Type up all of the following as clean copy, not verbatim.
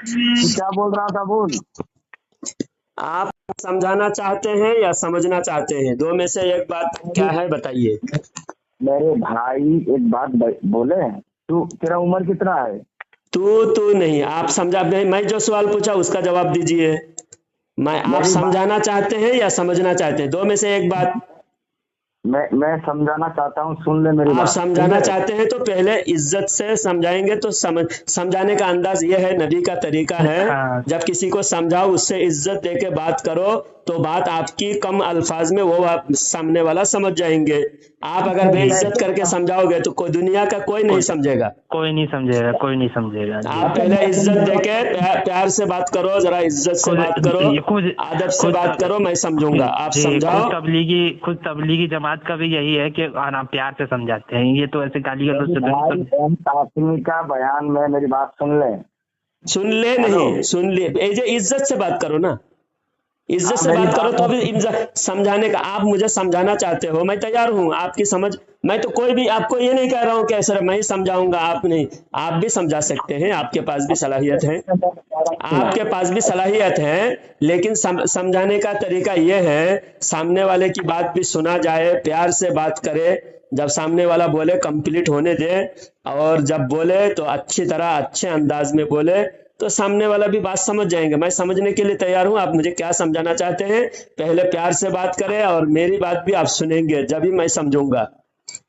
तू क्या बोल रहा था, बोल। आप समझाना चाहते हैं या समझना चाहते हैं? दो में से एक बात क्या है बताइए। मेरे भाई एक बात बोले, तू तेरा उम्र कितना है? तू नहीं, आप समझा, मैं जो सवाल पूछा उसका जवाब दीजिए। आप मेरी बात, समझाना चाहते हैं या समझना चाहते हैं? दो में से एक बात। मैं समझाना चाहता हूँ, सुन ले मेरी आप बात, ठीक समझाना है? चाहते हैं तो पहले इज्जत से समझाएंगे तो समझाने का अंदाज ये है, नबी का तरीका है, हाँ जब किसी को समझाओ उससे इज्जत देके बात करो तो बात आपकी कम अल्फाज में वो सामने वाला समझ जाएंगे। आप अगर बेइज्जत करके समझाओगे तो कोई दुनिया का कोई नहीं समझेगा। कोई नहीं समझेगा, कोई नहीं समझेगा जी। आप पहले इज्जत देके प्यार से बात करो, जरा इज्जत से बात करो, अदब से बात करो, मैं समझूंगा। आप समझाओ। खुद तबलीगी जमात का भी यही है कि आप प्यार से समझाते हैं, ये तो ऐसे गाली गलौज से भाई कासिमी का बयान में मेरी बात सुन ले। सुन ले नहीं, सुन ले, इज्जत से बात करो ना, इज्जत से बात करो तो भी समझाने का। आप मुझे समझाना चाहते हो, मैं तैयार हूँ आपकी समझ। मैं तो कोई भी आपको ये नहीं कह रहा हूँ कि सर मैं ही समझाऊंगा, आप नहीं, आप भी समझा सकते हैं, आपके पास भी सलाहियत है, आपके पास भी सलाहियत है, लेकिन समझाने का तरीका यह है सामने वाले की बात भी सुना जाए, प्यार से बात करे, जब सामने वाला बोले कंप्लीट होने दे, और जब बोले तो अच्छी तरह अच्छे अंदाज में बोले तो सामने वाला भी बात समझ जाएंगे। मैं समझने के लिए तैयार हूं, आप मुझे क्या समझाना चाहते हैं पहले प्यार से बात करें, और मेरी बात भी आप सुनेंगे, जब भी मैं समझूंगा।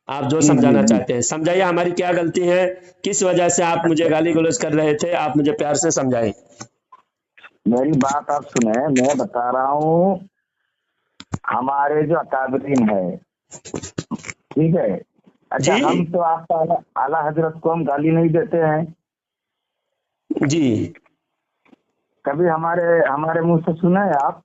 आप जो समझाना चाहते हैं समझाइए, हमारी क्या गलती है, किस वजह से आप मुझे गाली गलौज कर रहे थे, आप मुझे प्यार से समझाएं। मेरी बात आप सुने, मैं बता रहा हूँ, हमारे जो अकाबरीन है, ठीक है? अच्छा, जी हम तो आपका आला हजरत को हम गाली नहीं देते हैं, जी, कभी हमारे हमारे मुंह से सुना है आप?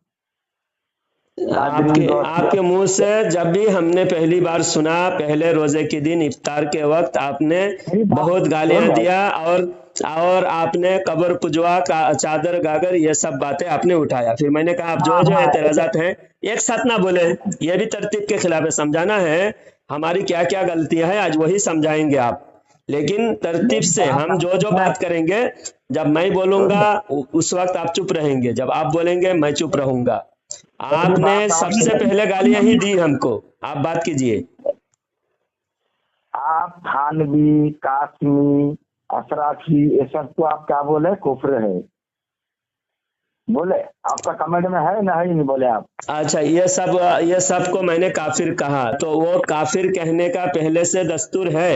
आपके मुंह से जब भी हमने पहली बार सुना, पहले रोजे के दिन इफ्तार के वक्त आपने बहुत गालियां दिया, और आपने कब्र पुजवा का चादर गागर ये सब बातें आपने उठाया। फिर मैंने कहा आप जो एतराजात हैं एक साथ ना बोले, ये भी तरतीब के खिलाफ है। समझाना है हमारी क्या क्या गलतियां हैं, आज वही समझाएंगे आप, लेकिन तरतीब से हम जो बात करेंगे, जब मैं बोलूंगा उस वक्त आप चुप रहेंगे, जब आप बोलेंगे मैं चुप रहूंगा। आपने सबसे पहले गालियां ही दी हमको, आप बात कीजिए। आप थानवी, कासमी, अशराफी, ये सब तो आप क्या बोले, कुफ्र है बोले, आपका कमेंट में है ना, है नहीं बोले आप? अच्छा, ये सब को मैंने काफिर कहा तो वो काफिर कहने का पहले से दस्तूर है,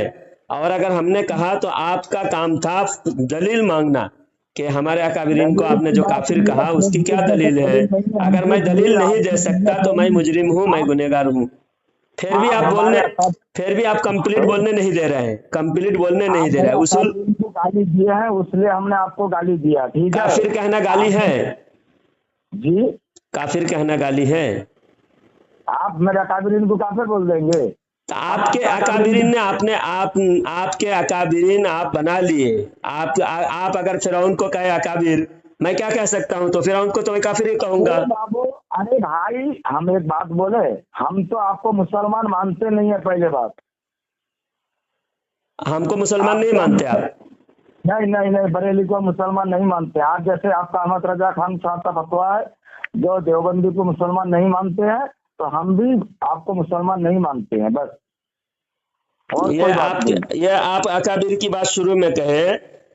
और अगर हमने कहा तो आपका काम था दलील मांगना कि हमारे अकाबिरीन को आपने जो काफिर कहा उसकी क्या दलील है। अगर मैं दलील नहीं दे सकता तो मैं मुजरिम हूँ, मैं गुनहगार हूँ। फिर भी आप कंप्लीट बोलने नहीं दे रहे हैं, कंप्लीट बोलने नहीं दे रहे हैं। उसूल गाली दिया है, इसलिए हमने आपको गाली दिया, ठीक है? काफिर कहना गाली है जी, काफिर कहना गाली है। आप मेरे अकाबिरीन को काफिर बोल देंगे? तो आपके अकाबिरीन ने आपके अकाबिरीन आप बना लिए। आप अगर फिरौन को कहे अकाबिर, मैं क्या कह सकता हूँ? तो फिरौन को तो मैं काफिर ही कहूंगा। बाबू, अरे भाई, हम एक बात बोले, हम तो आपको मुसलमान मानते नहीं है, पहले बात। हमको मुसलमान नहीं मानते आप? नहीं नहीं नहीं, बरेली को मुसलमान नहीं मानते। आप जैसे आपका अहमद रजा खान साहब का फतवा है, जो देवबंदी को मुसलमान नहीं मानते हैं, तो हम भी आपको मुसलमान नहीं मानते हैं, बस। और ये आप अकाबिर की बात शुरू में कहे,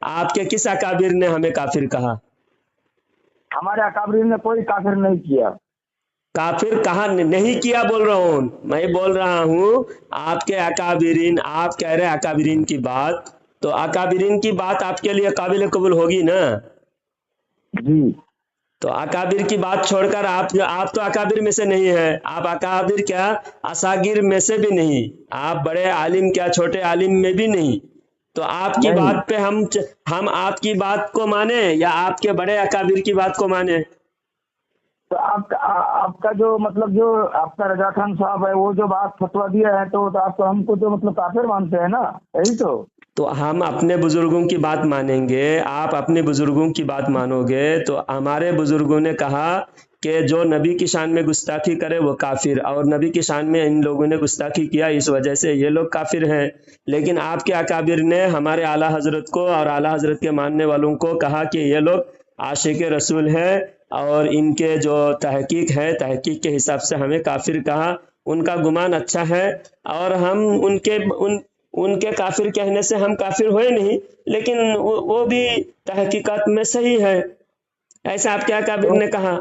आपके किस अकाबिर ने हमें काफिर कहा? हमारे अकाबिर ने कोई काफिर नहीं किया। काफिर कहा नहीं किया बोल रहा हूँ, मैं बोल रहा हूँ आपके अकाबिरीन, आप कह रहे हैं अकाबिरीन की बात, तो अकाबिरीन की बात आपके लिए काबिल कबूल होगी ना? जी, तो अकाबिर की बात छोड़कर आप तो अकाबिर में से नहीं है, आप अकाबिर क्या असागिर में से भी नहीं, आप बड़े आलिम क्या छोटे आलिम में भी नहीं। तो आपकी बात पे हम आपकी बात को माने या आपके बड़े अकाबिर की बात को माने? तो आपका जो मतलब जो आपका रजा खान साहब है वो जो बात फतवा दिया है तो आप हमको तो मतलब काफिर मानते हैं ना, यही तो हम अपने बुजुर्गों की बात मानेंगे, आप अपने बुजुर्गों की बात मानोगे। तो हमारे बुजुर्गों ने कहा कि जो नबी की शान में गुस्ताखी करे वो काफिर, और नबी की शान में इन लोगों ने गुस्ताखी किया, इस वजह से ये लोग काफिर हैं। लेकिन आपके अकाबिर ने हमारे आला हजरत को और आला हजरत के मानने वालों को कहा कि ये लोग आशिक रसूल हैं, और इनके जो तहकीक है, तहकीक के हिसाब से हमें काफिर कहा। उनका गुमान अच्छा है, और हम उनके काफिर कहने से हम काफिर हुए नहीं, लेकिन वो भी तहकीकात में सही है, ऐसा आपके अकाबिर ने कहा।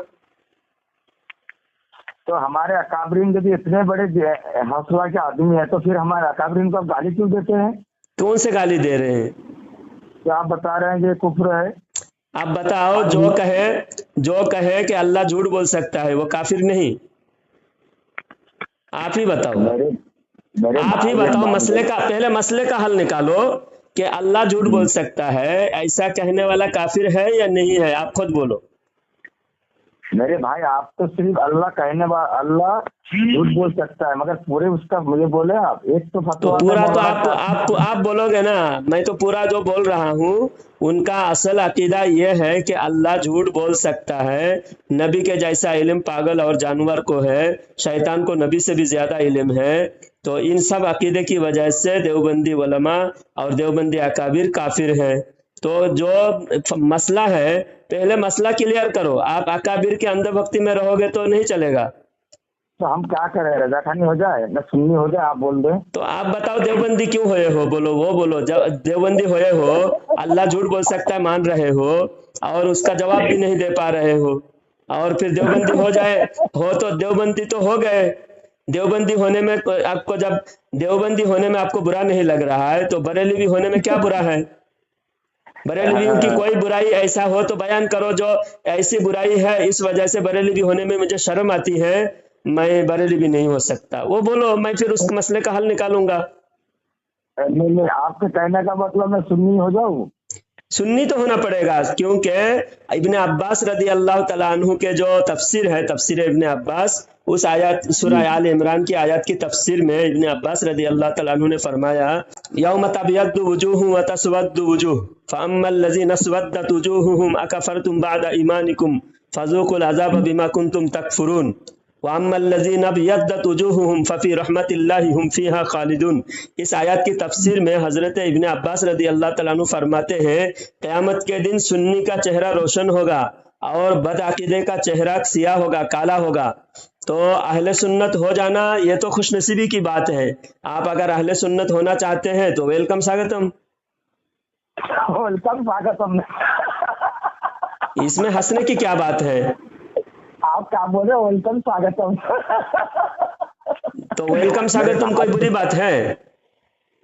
तो हमारे अकाबरीन जब इतने बड़े हौसला के आदमी है तो फिर हमारे अकाबरीन को आप गाली क्यों देते हैं? कौन से गाली दे रहे हैं? तो आप बता रहे हैं कि कुफ्र है। आप बताओ, जो कहे कि अल्लाह झूठ बोल सकता है वो काफिर नहीं? आप ही बताओ, आप ही बताओ। पहले मसले का हल निकालो कि अल्लाह झूठ बोल सकता है, ऐसा कहने वाला काफिर है या नहीं है? आप खुद बोलो। मेरे भाई आप तो सिर्फ अल्लाह कहने वाला, अल्लाह झूठ बोल सकता है, मगर पूरे उसका मुझे बोले आप एक तो तो पूरा तो आप बोलोगे ना। मैं तो पूरा जो बोल रहा हूँ, उनका असल अकीदा ये है कि अल्लाह झूठ बोल सकता है। नबी के जैसा इल्म पागल और जानवर को है, शैतान को नबी से भी ज्यादा इल्म है। तो इन सब अकीदे की वजह से देवबंदी उलमा और देवबंदी अकाबिर काफिर हैं। तो जो मसला है, पहले मसला क्लियर करो। आप अकाबिर के अंधभक्ति में रहोगे तो नहीं चलेगा। तो हम क्या करें, रजा खानी हो जाए न सुन्नी हो जाए, आप बोल दें। तो आप बताओ देवबंदी क्यों होए हो, बोलो, वो बोलो। जब देवबंदी होए हो, अल्लाह झूठ बोल सकता है मान रहे हो, और उसका जवाब भी नहीं दे पा रहे हो, और फिर देवबंदी हो जाए हो तो देवबंदी तो हो गए। देवबंदी होने में आपको, जब देवबंदी होने में आपको बुरा नहीं लग रहा है, तो बरेलवी होने में क्या बुरा है? बरेलवियों की कोई बुराई ऐसा हो तो बयान करो, जो ऐसी बुराई है इस वजह से बरेलवी होने में मुझे शर्म आती है, मैं बरेलवी नहीं हो सकता, वो बोलो, मैं फिर उस मसले का हल निकालूंगा। नहीं, आपके कहने का मतलब मैं सुन्नी हो जाऊं? सुन्नी तो होना पड़ेगा, क्योंकि इब्ने अब्बास रदी अल्लाह तआला अन्हु के जो तफसीर है, तफसीर इब्ने अब्बास, उस आयत सूरह आल इमरान की आयत की तफसीर में इब्ने अब्बास रदी अल्लाह तआला अन्हु ने फरमाया, यौम तबयद्दु वुजूहुम व तस्वद्दु वुजूह फअम्मल लज़ीना अस्वद्दत वुजूहुहुम अकफरतुम बअद ईमानिकुम फज़ूकुल अज़ाब बिमा कुंतुम तकफुरून वअम्मल लज़ीना अबयद्दत वुजूहुहुम फफ़ी रहमतिल्लाहि हुम फ़ीहा खालिदून। इस आयत की तफसीर में हजरत इब्ने अब्बास रदी अल्लाह तआला अन्हु फरमाते हैं, क़यामत के दिन सुन्नी का चेहरा रोशन होगा और बदअकीदे का चेहरा सियाह होगा, काला होगा। तो अहले सुन्नत हो जाना ये तो खुशनसीबी की बात है। आप अगर अहले सुन्नत होना चाहते हैं तो वेलकम स्वागतम। वेलकम स्वागतम। इसमें हंसने की क्या बात है? आप क्या बोले, वेलकम स्वागतम? तो वेलकम स्वागतम कोई बुरी बात है?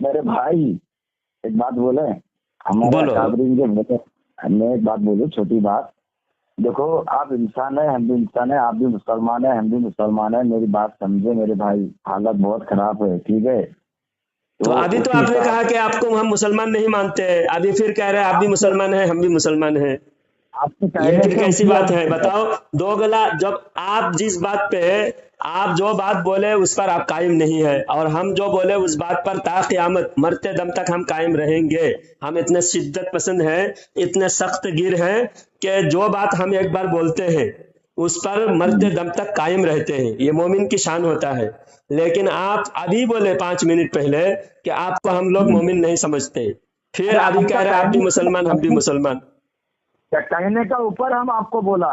मेरे भाई एक बात बोले, हमारे अकाबरीन के मैं एक बात बोलूं, छोटी बात। देखो आप इंसान है, हम भी इंसान है, आप भी मुसलमान है, हम भी मुसलमान है। मेरी बात समझे मेरे भाई, हालत बहुत खराब है, ठीक है? तो अभी तो आपने कहा कि आपको हम मुसलमान नहीं मानते, अभी फिर कह रहे हैं आप भी मुसलमान हैं, हम भी मुसलमान हैं। ये फिर कैसी बात है बताओ? दो गला, जब आप जिस बात पे, आप जो बात बोले उस पर आप कायम नहीं है, और हम जो बोले उस बात पर ता क़यामत मरते दम तक हम कायम रहेंगे। हम इतने शिद्दत पसंद हैं, इतने सख्त गिर हैं कि जो बात हम एक बार बोलते हैं उस पर मरते दम तक कायम रहते हैं। ये मोमिन की शान होता है। लेकिन आप अभी बोले 5 मिनट पहले कि आपको हम लोग मोमिन नहीं समझते, फिर अभी कह रहे हैं आप भी मुसलमान, हम भी मुसलमान। कहने का ऊपर हम आपको बोला,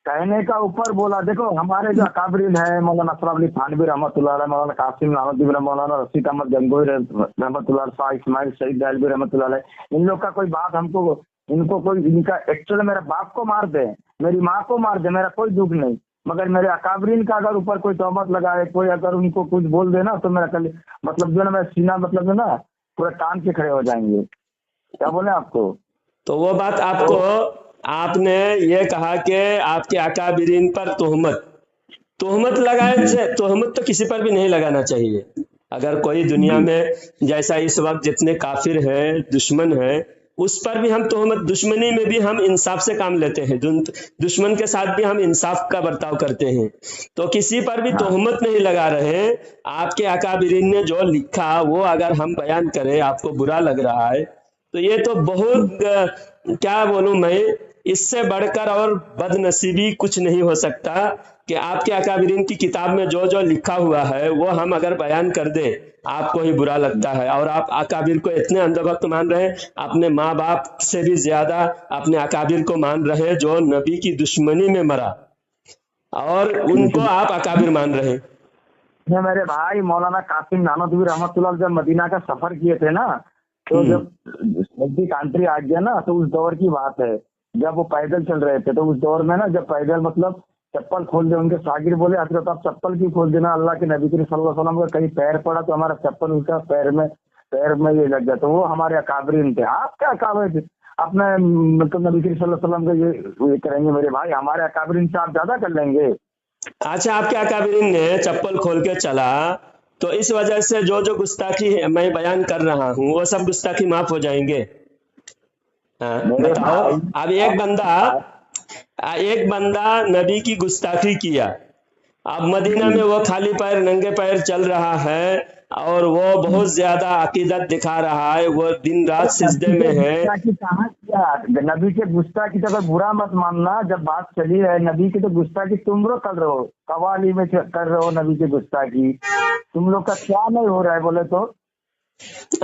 कहने का ऊपर बोला। देखो हमारे जो अकाबरीन है, मौलाना असरफ अली थानवी रहमतुल्लाह अलैह, मौलाना कासिम रहमतुल्लाह अलैह, मौलाना रशीद अहमद गंगोई रहमतुल्लाह अलैह, शाह इस्माइल शहीद दहलवी रहमतुल्लाह अलैह, इन लोग का कोई बात हमको, इनको कोई, इनका एक्चुअल मेरे बाप को मार दे, मेरी माँ को मार दे, मेरा कोई दुख नहीं, मगर मेरे अकाबरीन का अगर ऊपर कोई तोहमत लगाए, कोई अगर उनको कुछ बोल देना तो मेरा कल मतलब जो ना मेरा सीना मतलब जो ना पूरा टांग के खड़े हो जाएंगे। क्या बोले आपको? तो वो बात आपको, आपने ये कहा कि आपके अकाबिरीन पर तोहमत लगाए से, तोहमत तो किसी पर भी नहीं लगाना चाहिए। अगर कोई दुनिया में जैसा इस वक्त जितने काफिर हैं, दुश्मन हैं, उस पर भी हम तोहमत, दुश्मनी में भी हम इंसाफ से काम लेते हैं, दुश्मन के साथ भी हम इंसाफ का बर्ताव करते हैं। तो किसी पर भी तोहमत नहीं लगा रहे। आपके अकाबिरीन ने जो लिखा वो अगर हम बयान करें, आपको बुरा लग रहा है, तो ये तो बहुत क्या बोलूं मैं, इससे बढ़कर और बदनसीबी कुछ नहीं हो सकता कि आपके अकाबिरीन की किताब में जो जो लिखा हुआ है वो हम अगर बयान कर दे, आपको ही बुरा लगता है। और आप अकाबिर को इतने अंधभक्त मान रहे, अपने माँ बाप से भी ज्यादा अपने अकाबिर को मान रहे जो नबी की दुश्मनी में मरा, और उनको आप अकाबिर मान रहे। ये मेरे भाई मौलाना कासिम नानोतवी रहमतुल्लाह जब मदीना का सफर किए थे ना, तो जब नबी कंट्री आ गया ना, तो उस दौर की बात है, जब वो पैदल चल रहे थे, तो उस दौर में ना जब पैदल मतलब चप्पल खोल दे, उनके सागिर बोले हजरत आप चप्पल क्यों खोल देना, अल्लाह के नबी करीम सल्लल्लाहु अलैहि वसल्लम का कहीं पैर पड़ा तो हमारा चप्पल उसका पैर में ये लग गया, तो वो हमारे अकाबरीन थे। आप क्या अकाबिर अपने मतलब नबी करीम सल्लल्लाहु अलैहि वसल्लम का ये करेंगे मेरे भाई, हमारे अकाबरीन से आप ज्यादा कर लेंगे। अच्छा, आपके अकाबिरीन ने चप्पल खोल के चला, तो इस वजह से जो जो गुस्ताखी मैं बयान कर रहा हूँ वो सब गुस्ताखी माफ हो जाएंगे? बताओ। अब एक बंदा नबी की गुस्ताखी किया, अब मदीना में वो खाली पैर नंगे पैर चल रहा है और वो बहुत ज्यादा अकीदत दिखा रहा है, वो दिन रात सिजदे में है। कहाँ किया नबी के गुस्ताखी, तो बुरा मत मानना, जब बात चली है नबी की तो गुस्ताखी तुम लोग कर रहे हो, कवाली में कर रहे हो नबी की गुस्ताखी, तुम लोग का क्या नहीं हो रहा है बोले तो?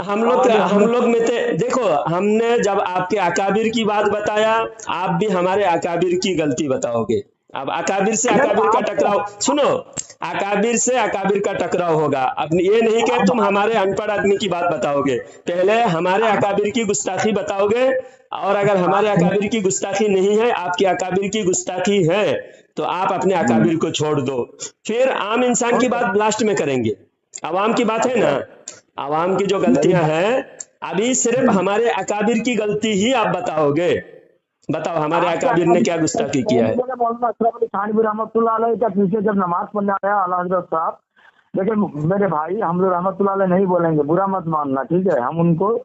हम लोग में देखो, हमने जब आपके अकाबिर की बात बताया, आप भी हमारे अकाबिर की गलती बताओगे। अब अकाबिर से अकाबिर का टकराव, सुनो, अकाबिर से अकाबिर का टकराव होगा। अब ये नहीं कि तुम हमारे अनपढ़ आदमी की बात बताओगे, पहले हमारे अकाबिर की गुस्ताखी बताओगे, और अगर हमारे अकाबिर की गुस्ताखी नहीं है, आपकी अकाबिर की गुस्ताखी है, तो आप अपने अकाबिर को छोड़ दो। फिर आम इंसान की बात लास्ट में करेंगे। अवाम की बात है ना, अवाम की जो गलतियां हैं, अभी सिर्फ हमारे अकाबिर की गलती ही आप बताओगे। बताओ हमारे अकाबिर ने क्या गुस्ताखी किया है? मौलाना अशरफ अली थानवी रहमतुल्लाह अलैह का पीछे जब नमाज पढ़ने आया आला हजरत साहब, देखिए मेरे भाई हम लोग रहमतुल्लाह अलैह नहीं बोलेंगे, बुरा मत मानना, ठीक है, हम उनको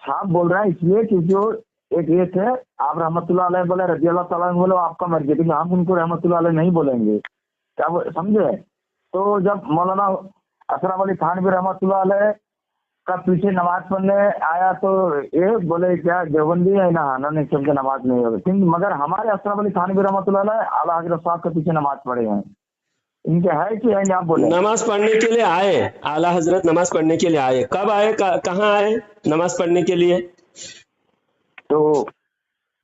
साफ बोल रहे हैं इसलिए क्योंकि वो एक ये थे, आप रहमतुल्लाह अलैह बोले, रजी अल्लाह तआला अन्हु बोले, आपका मर्जी, लेकिन हम उनको रहमतुल्लाह अलैह नहीं बोलेंगे, क्या समझे? तो जब मौलाना अशरफ अली थानवी रहमतुल्लाह अलैह का पीछे नमाज पढ़ने आया तो ये बोले क्या देवबंदी है ना, नहीं सबके नमाज नहीं होगी, मगर हमारे अशरफ अली थानवी रहमतुल्लाह अलैह आला हजरत साहब के पीछे नमाज पढ़े हैं, इनके है कि है? आप बोले नमाज पढ़ने के लिए आए, आला हजरत नमाज पढ़ने के लिए आए, कब आए, कहाँ आए नमाज पढ़ने के लिए? तो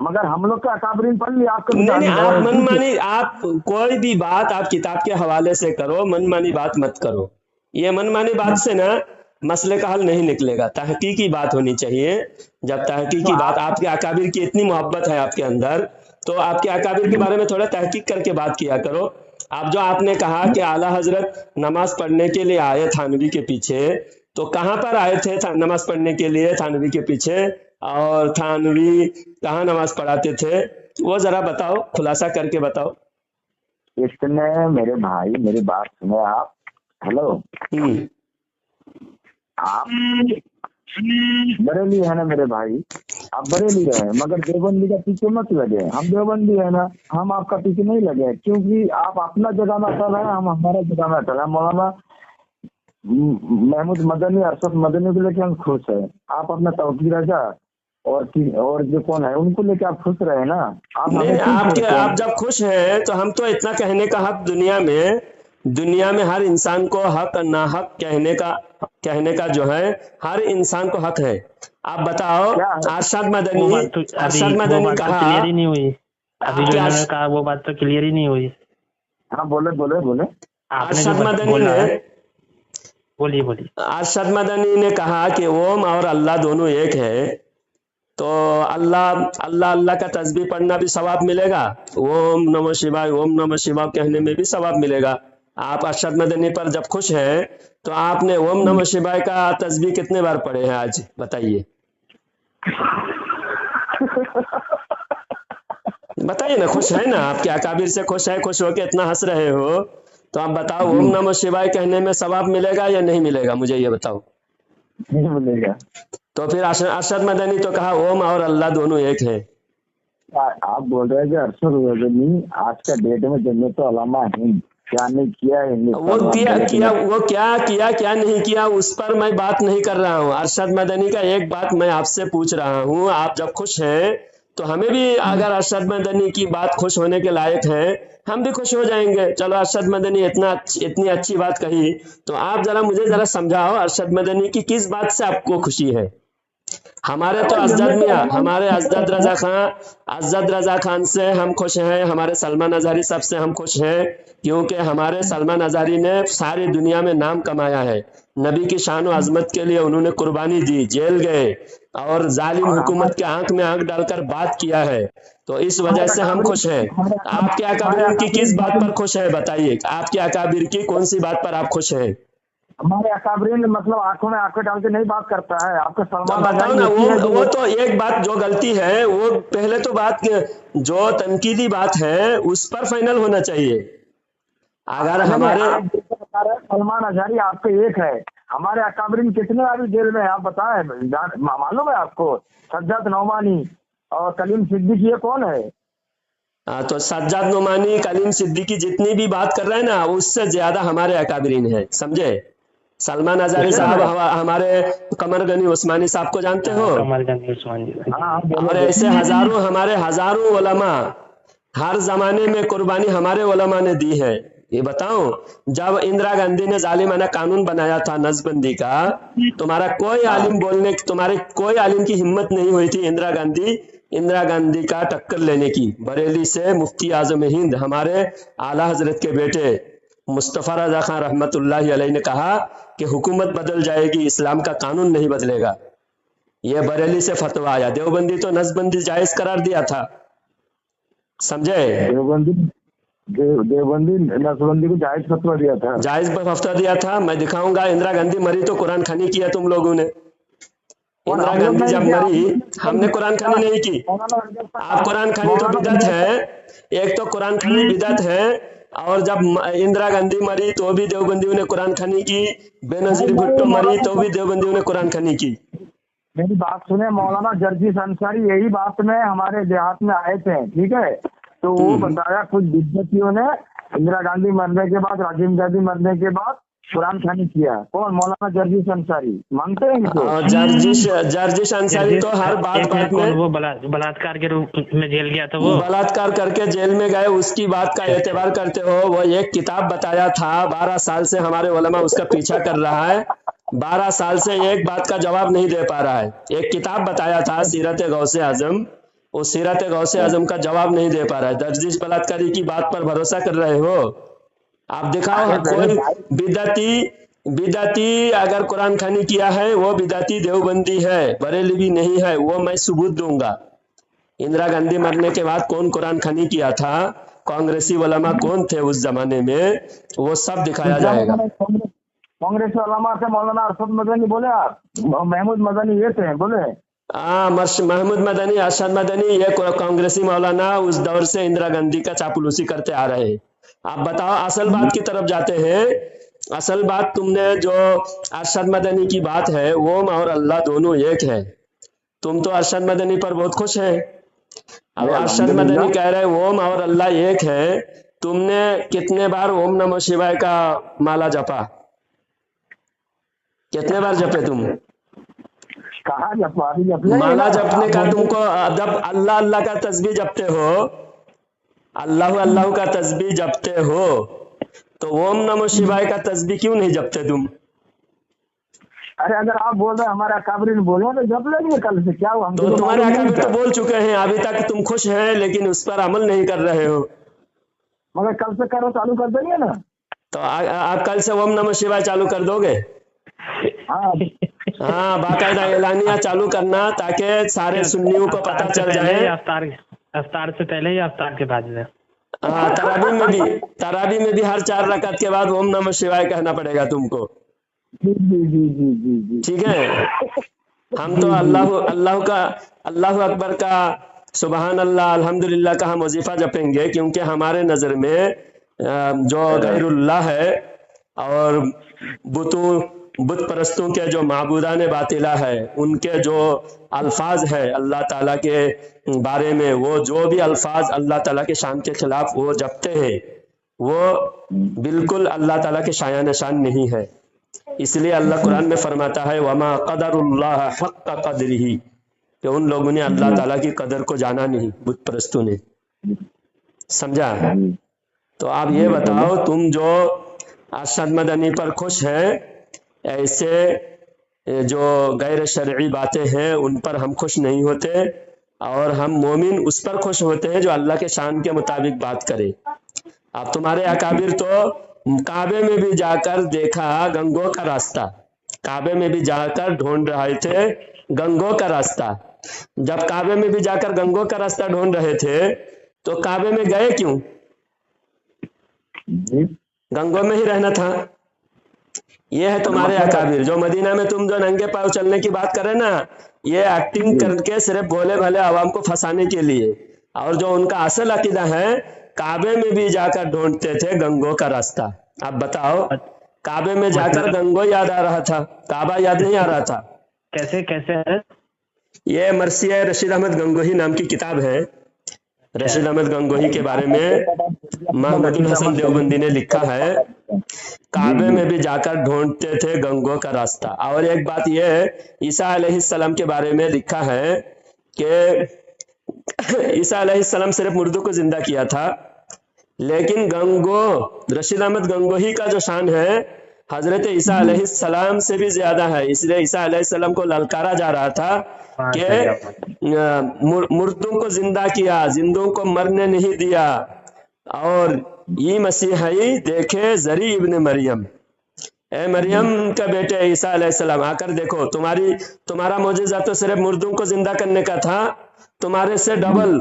मगर हम लोग का अकाबरीन पढ़ लिया आपको। नहीं, आप मनमानी, आप कोई भी बात आप किताब के हवाले से करो, मनमानी बात मत करो। ये मनमानी बात से ना मसले का हल नहीं निकलेगा, तहकीकी बात होनी चाहिए। जब तहकीकी बात, आपके अकाबिर की इतनी मोहब्बत है आपके अंदर, तो आपके अकाबिर के बारे में थोड़ा तहकीक करके बात किया करो। आप जो आपने कहा कि आला हजरत नमाज पढ़ने के लिए आए थानवी के पीछे, तो कहाँ पर आए थे नमाज पढ़ने के लिए थानवी के पीछे, और थानवी कहाँ नमाज पढ़ाते थे, वो जरा बताओ, खुलासा करके बताओ। इतने मेरे भाई मेरी बात सुने आप। हेलो, आप बरेली है ना मेरे भाई, आप बरेली रहे, मगर देवबंदी का पीछे मत लगे, हम देवबंदी है ना, हम आपका पीछे नहीं लगे, क्योंकि आप अपना जगह में अटल है, हम हमारा जगह में अटल है। मौलाना महमूद मदनी, अरशद मदनी को लेकर हम खुश है, आप अपना तौकीर रजा और जो कौन है उनको लेके आप खुश रहे ना। आप जब खुश हैं तो हम तो इतना कहने का हक दुनिया में हर इंसान को हक नाहक कहने का जो है हर इंसान को हक है। आप बताओ, अरशद मदनी कहा, क्लियर ही नहीं हुई अभी जो इन्होंने कहा, वो बात तो क्लियर ही नहीं हुई। हाँ बोले अरशद मदनी ने बोलिए अरशद मदनी ने कहा कि ओम और अल्लाह दोनों एक है, तो अल्लाह का तस्बीह पढ़ना भी सवाब मिलेगा, ओम नमः शिवाय कहने में भी सवाब मिलेगा। आप अरशद मदनी पर जब खुश हैं तो आपने ओम नमः शिवाय का तस्बीह कितने बार पढ़े हैं आज बताइए? बताइए ना, खुश है ना, आपके अकाबिर से खुश है, खुश होकर इतना हंस रहे हो, तो आप बताओ ओम नमः शिवाय कहने में सवाब मिलेगा या नहीं मिलेगा, मुझे ये बताओ। नहीं मिलेगा। तो फिर अरशद मदनी तो कहा ओम और अल्लाह दोनों एक है। आप बोल रहे हैं कि अरशद मदनी आज का डेट में जन्नत उलमा हिंद क्या नहीं किया है, वो क्या नहीं किया, उस पर मैं बात नहीं कर रहा हूँ। अरशद मदनी का एक बात मैं आपसे पूछ रहा हूँ, आप जब खुश हैं तो हमें भी, अगर अरशद मदनी की बात खुश होने के लायक है हम भी खुश हो जाएंगे। चलो अरशद मदनी इतनी अच्छी बात कही, तो आप जरा मुझे जरा समझाओ अरशद मदनी की किस बात से आपको खुशी है। हमारे तो अजदद मियाँ, हमारे अजदद रजा खान से हम खुश हैं, हमारे सलमान अजहरी साहब से हम खुश हैं, क्योंकि हमारे सलमान अजहरी ने सारी दुनिया में नाम कमाया है। नबी की शान और अजमत के लिए उन्होंने कुर्बानी दी, जेल गए और जालिम हुकूमत के आंख में आंख डालकर बात किया है, तो इस वजह से हम खुश हैं। आपके अकाबिर की किस बात पर खुश है बताइए, आपके अकाबिर की कौन सी बात पर आप खुश हैं? हमारे अकाबरीन मतलब आंखों में आंखें डाल के नहीं बात करता है। आपका तो सलमान बताओ ना, वो तो एक बात जो गलती है, वो पहले तो बात जो तनकीदी बात है उस पर फाइनल होना चाहिए। अगर हमारे सलमान अजहरी आपके एक है, हमारे अकाबरीन कितने अभी जेल में है आप बताएं, मालूम है आपको? सज्जाद नौमानी और कलीम सिद्दीकी, ये कौन है? तो सज्जाद नौमानी, कलीम सिद्दीकी जितनी भी बात कर रहे हैं ना, उससे ज्यादा हमारे अकाबरीन है, समझे? सलमान अजहरी साहब हमारे कमर गनी उस्मानी साहब को जानते हो? कमर गनी उस्मानी, और ऐसे हजारों उलमा, हर जमाने में कुर्बानी हमारे उलमा ने दी है। ये बताओ, जब इंदिरा गांधी ने जालिमाना कानून बनाया था नसबंदी का, तुम्हारे कोई आलिम की हिम्मत नहीं हुई थी इंदिरा गांधी का टक्कर लेने की। बरेली से मुफ्ती आजम हिंद हमारे आला हजरत के बेटे मुस्तफा रजा खान रहमतुल्लाहि अलैहि ने कहा कि हुकूमत बदल जाएगी, इस्लाम का कानून नहीं बदलेगा। ये बरेली से फतवा आया। देवबंदी तो नसबंदी जायज करार दिया था, समझे? देवबंदी नसबंदी को जायज फतवा दिया था, जायज फतवा दिया था। मैं दिखाऊंगा, इंदिरा गांधी मरी तो कुरान खानी किया तुम लोगों ने। इंदिरा गांधी जब मरी हमने कुरान खानी नहीं की। आप कुरान खानी तो बिदअत है, एक तो कुरान खानी बिदअत है, और जब इंदिरा गांधी मरी तो भी देवबंदियों ने कुरान खानी की, बेनजीर भुट्टो मरी तो भी देवबंदियों ने कुरान खानी की। मेरी बात सुने, मौलाना जर्जिस अंसारी यही बात में हमारे देहात में आए थे, ठीक है? तो वो बताया कुछ विद्यार्थियों ने इंदिरा गांधी मरने के बाद, राजीव गांधी मरने के बाद कुरान खानी किया। कौन? मौलाना जर्जिस अंसारी। मानते हैं इनको? जर्जिस अंसारी तो हर बात में, वो बलात्कार के रूप में जेल गया था, वो बलात्कार करके जेल में गए, उसकी बात का एतबार करते हो? वो एक किताब बताया था, 12 साल से हमारे उलमा उसका पीछा कर रहा है, 12 साल से एक बात का जवाब नहीं दे पा रहा है। एक किताब बताया था सीरत गौसे आजम, वो सीरत गौसे आजम का जवाब नहीं दे पा रहा है। जर्जिस बलात्कारी की बात पर भरोसा कर रहे हो? आप दिखाओ कोई बिदाती अगर कुरान खानी किया है, वो बिदाती देवबंदी है, बरेलवी नहीं है, वो मैं सबूत दूंगा। इंदिरा गांधी मरने के बाद कौन कुरान खानी किया था, कांग्रेसी उलमा कौन थे उस जमाने में, वो सब दिखाया जाएगा। कांग्रेस उलमा से मौलाना अरशद मदनी बोले, आप महमूद मदनी ये थे बोले? महमूद मदनी, अरशद मदनी, ये कांग्रेसी मौलाना उस दौर से इंदिरा गांधी का चापलूसी करते आ रहे हैं। आप बताओ, असल बात की तरफ जाते हैं। असल बात तुमने जो अरशद मदनी की बात है, ओम और अल्लाह दोनों एक है। तुम तो अरशद मदनी पर बहुत खुश है। अब अरशद मदनी कह रहे ओम और अल्लाह एक है। तुमने कितने बार ओम नमः शिवाय का माला जपा? कितने बार जपे तुम? कहाँ जपा? माला जपने का तुमको, जब अल्लाह अल्लाह का तस्बीह जपते हो, अल्लाह अल्लाह का तस्बीह जपते हो, तो ओम नमः शिवाय का तस्बीह क्यों नहीं जपते तुम? अरे अगर आप बोल रहे हैं हमारे अकाबरीन बोले तो जप लेंगे कल से, क्या हम तो तुम्हारे अकाबरीन तो बोल चुके हैं, अभी तक तुम खुश हैं लेकिन उस पर अमल नहीं कर रहे हो। मगर कल से करो, चालू कर देंगे ना। तो आप कल से ओम नमः शिवाय चालू कर दोगे? हाँ, बाकायदा एलानिया चालू करना, ताकि सारे सुन्नियों को पता चल जाए। अफ्तार से पहले या अफ्तार के बाद में? हाँ, तरावी में भी हर 4 रकात के बाद ओम नमः शिवाय कहना पड़ेगा तुमको। जी। ठीक है, हम तो अल्लाह अकबर का, सुबहान अल्लाह, अल्हम्दुलिल्लाह का हम वजीफा जपेंगे, क्योंकि हमारे नजर में जो गैरुल्लाह है और बुतू बुत परस्तों के जो माबूदान बातिला है उनके जो अल्फाज है अल्लाह ताला के बारे में, वो जो भी अल्फाज अल्लाह ताला के शान के खिलाफ वो जपते हैं वो बिल्कुल अल्लाह ताला के शायान शान नहीं है। इसलिए अल्लाह कुरान में फरमाता है वमा क़दरुल्लाह हक़्क़ क़द्रिही, कि उन लोगों ने अल्लाह ताला की कदर को जाना नहीं, बुत परस्तों ने। समझा? तो आप ये बताओ, तुम जो अरशद मदनी पर खुश हैं, ऐसे जो गैर शरई बातें हैं उन पर हम खुश नहीं होते, और हम मोमिन उस पर खुश होते हैं जो अल्लाह के शान के मुताबिक बात करे। अब तुम्हारे अकाबिर तो काबे में भी जाकर देखा गंगों का रास्ता, काबे में भी जाकर ढूंढ रहे थे गंगों का रास्ता। जब काबे में भी जाकर गंगों का रास्ता ढूंढ रहे थे तो काबे में गए क्यों? गंगों में ही रहना था। ये है तुम्हारे अकाबिर। जो मदीना में तुम जो नंगे पाँव चलने की बात कर रहे ना, ये एक्टिंग करके सिर्फ भोले भाले आवाम को फंसाने के लिए, और जो उनका असल अकीदा है काबे में भी जाकर ढूंढते थे गंगों का रास्ता। अब बताओ, काबे में जाकर गंगो याद आ रहा था, काबा याद नहीं आ रहा था। कैसे कैसे है? ये मरसिया रशीद अहमद गंगोही नाम की किताब है। रशीद अहमद गंगोही के बारे में महमूदुल हसन देवबंदी ने लिखा है, काबे में भी जाकर ढूंढते थे गंगों का रास्ता। और एक बात यह है, ईसा अलैहिस्सलाम के बारे में लिखा है कि ईसा अलैहिस्सलाम सिर्फ मुर्दों को जिंदा किया था, लेकिन गंगो रशीद अहमद गंगोही का जो शान है हजरत ईसा अलैहिस्सलाम से भी ज्यादा है। इसलिए ईसा अलैहिस्सलाम को ललकारा जा रहा था कि मुर्दों को जिंदा किया, जिंदों को मरने नहीं दिया। और ये मसीहाई देखे जरी इब्न मरियम, ए मरियम का बेटे ईसा अलैहिस्सलाम, आकर देखो, तुम्हारा मौजज़ा तो सिर्फ मुर्दों को जिंदा करने का था, तुम्हारे से डबल,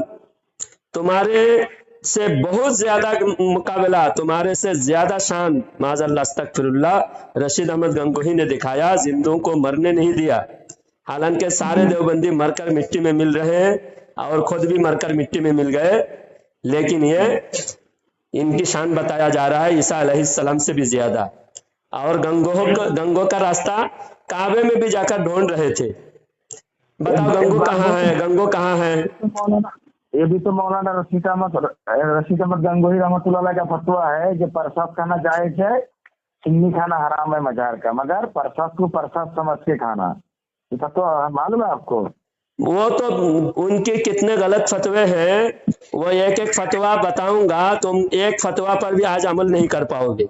तुम्हारे से बहुत ज्यादा मुकाबला, तुम्हारे से ज्यादा शान माज़अल्लाह अस्तगफिरुल्लाह रशीद अहमद गंगोही ने दिखाया, जिंदों को मरने नहीं दिया। हालांकि सारे देवबंदी मरकर मिट्टी में मिल रहे हैं और खुद भी मरकर मिट्टी में मिल गए, लेकिन ये इनकी शान बताया जा रहा है ईसा अलैहिस्सलाम से भी ज्यादा। और गंगों का रास्ता काबे में भी जाकर ढूंढ रहे थे। बताओ गंगो कहाँ है, गंगो कहाँ है? ये भी तो मौलाना रशीद अहमद गंगोही रहमतुल्लाह अलैह का फतवा है कि प्रसाद खाना जायज है, सुन्नी खाना हराम है मजार का, मगर प्रसाद को प्रसाद समझ के खाना। ये फतवा मालूम है आपको? वो तो उनके कितने गलत फतवे हैं, वो एक एक फतवा बताऊंगा, तुम एक फतवा पर भी आज अमल नहीं कर पाओगे।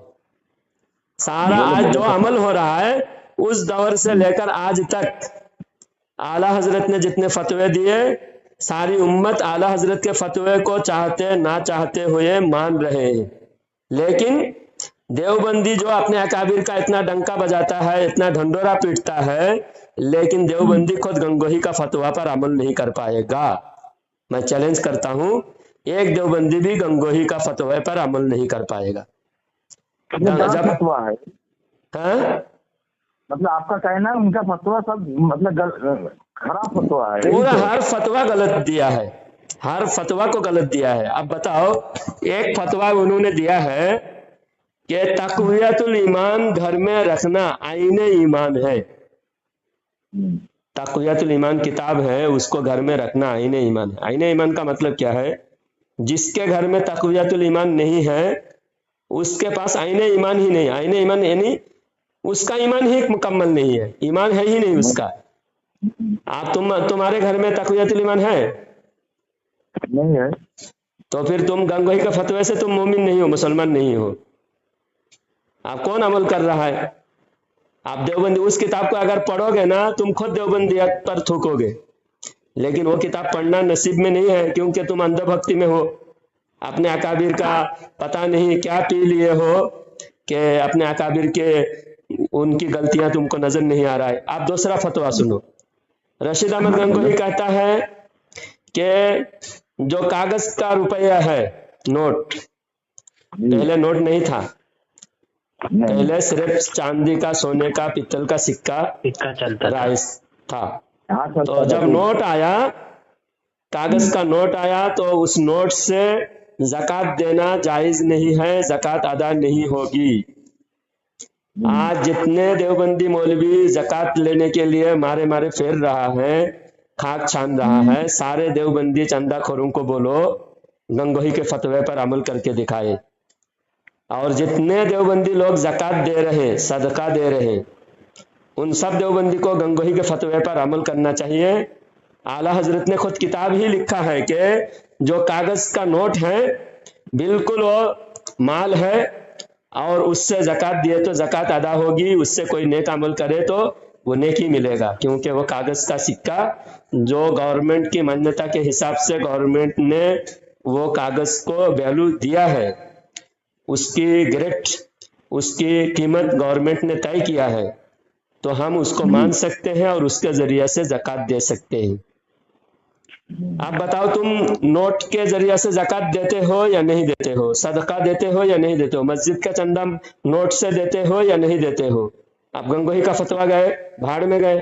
सारा आज जो अमल हो रहा है उस दौर से लेकर आज तक आला हजरत ने जितने फतवे दिए, सारी उम्मत आला हजरत के फतवे को चाहते ना चाहते हुए मान रहे हैं। लेकिन देवबंदी जो अपने अकाबिर का इतना डंका बजाता है, इतना ढंडोरा पीटता है, लेकिन देवबंदी खुद गंगोही का फतवा पर अमल नहीं कर पाएगा। मैं चैलेंज करता हूं, एक देवबंदी भी गंगोही का फतवा पर अमल नहीं कर पाएगा। जब फतवा है, हाँ? मतलब आपका कहना है उनका फतवा सब मतलब खराब फतवा है, पूरा हर फतवा गलत दिया है, हर फतवा को गलत दिया है। अब बताओ, एक फतवा उन्होंने दिया है कि तक़वियतुल ईमान घर में रखना आईने ईमान है। तक़वियतुल ईमान किताब है, उसको घर में रखना आईने ईमान है। आईने ईमान का मतलब क्या है? जिसके घर में तक़वियतुल ईमान नहीं है उसके पास आईने ईमान ही नहीं। आईने ईमान यानी उसका ईमान ही मुकम्मल नहीं है, ईमान है ही नहीं उसका। आप तुम्हारे घर में तक़वियतुल ईमान है? नहीं है। तो फिर तुम गंगोही का फतवे से तुम मोमिन नहीं हो, मुसलमान नहीं हो। आप कौन अमल कर रहा है? आप देवबंदी उस किताब को अगर पढ़ोगे ना, तुम खुद देवबंदी पर थूकोगे, लेकिन वो किताब पढ़ना नसीब में नहीं है, क्योंकि तुम अंधभक्ति में हो। अपने अकाबिर का पता नहीं क्या पी लिए हो कि अपने अकाबिर के उनकी गलतियां तुमको नजर नहीं आ रहा है। आप दूसरा फतवा सुनो। रशीद अहमद गंगोही कहता है कि जो कागज का रुपया है, नोट, पहले नोट नहीं था, पहले सिर्फ चांदी का, सोने का, पित्तल का सिक्का चलता राइस था। तो जब नोट आया, कागज का नोट आया, तो उस नोट से ज़कात देना जायज नहीं है, ज़कात अदा नहीं होगी। आज जितने देवबंदी मौलवी ज़कात लेने के लिए मारे मारे फेर रहा है, खाक छान रहा है, सारे देवबंदी चंदाखोरों को बोलो गंगोही के फतवे पर अमल करके दिखाए। और जितने देवबंदी लोग ज़कात दे रहे, सदका दे रहे, उन सब देवबंदी को गंगोही के फतवे पर अमल करना चाहिए। आला हजरत ने खुद किताब ही लिखा है कि जो कागज का नोट है बिल्कुल वो माल है, और उससे ज़कात दिए तो ज़कात अदा होगी, उससे कोई नेक अमल करे तो वो नेकी मिलेगा, क्योंकि वो कागज का सिक्का जो गवर्नमेंट की मान्यता के हिसाब से गवर्नमेंट ने वो कागज को वैल्यू दिया है, उसकी ग्रेड, उसकी कीमत गवर्नमेंट ने तय किया है, तो हम उसको मान सकते हैं और उसके जरिए से ज़कात दे सकते हैं। आप बताओ, तुम नोट के जरिए से ज़कात देते हो या नहीं देते हो? सदका देते हो या नहीं देते हो? मस्जिद का चंदा नोट से देते हो या नहीं देते हो? आप गंगोही का फतवा गए, भाड़ में गए,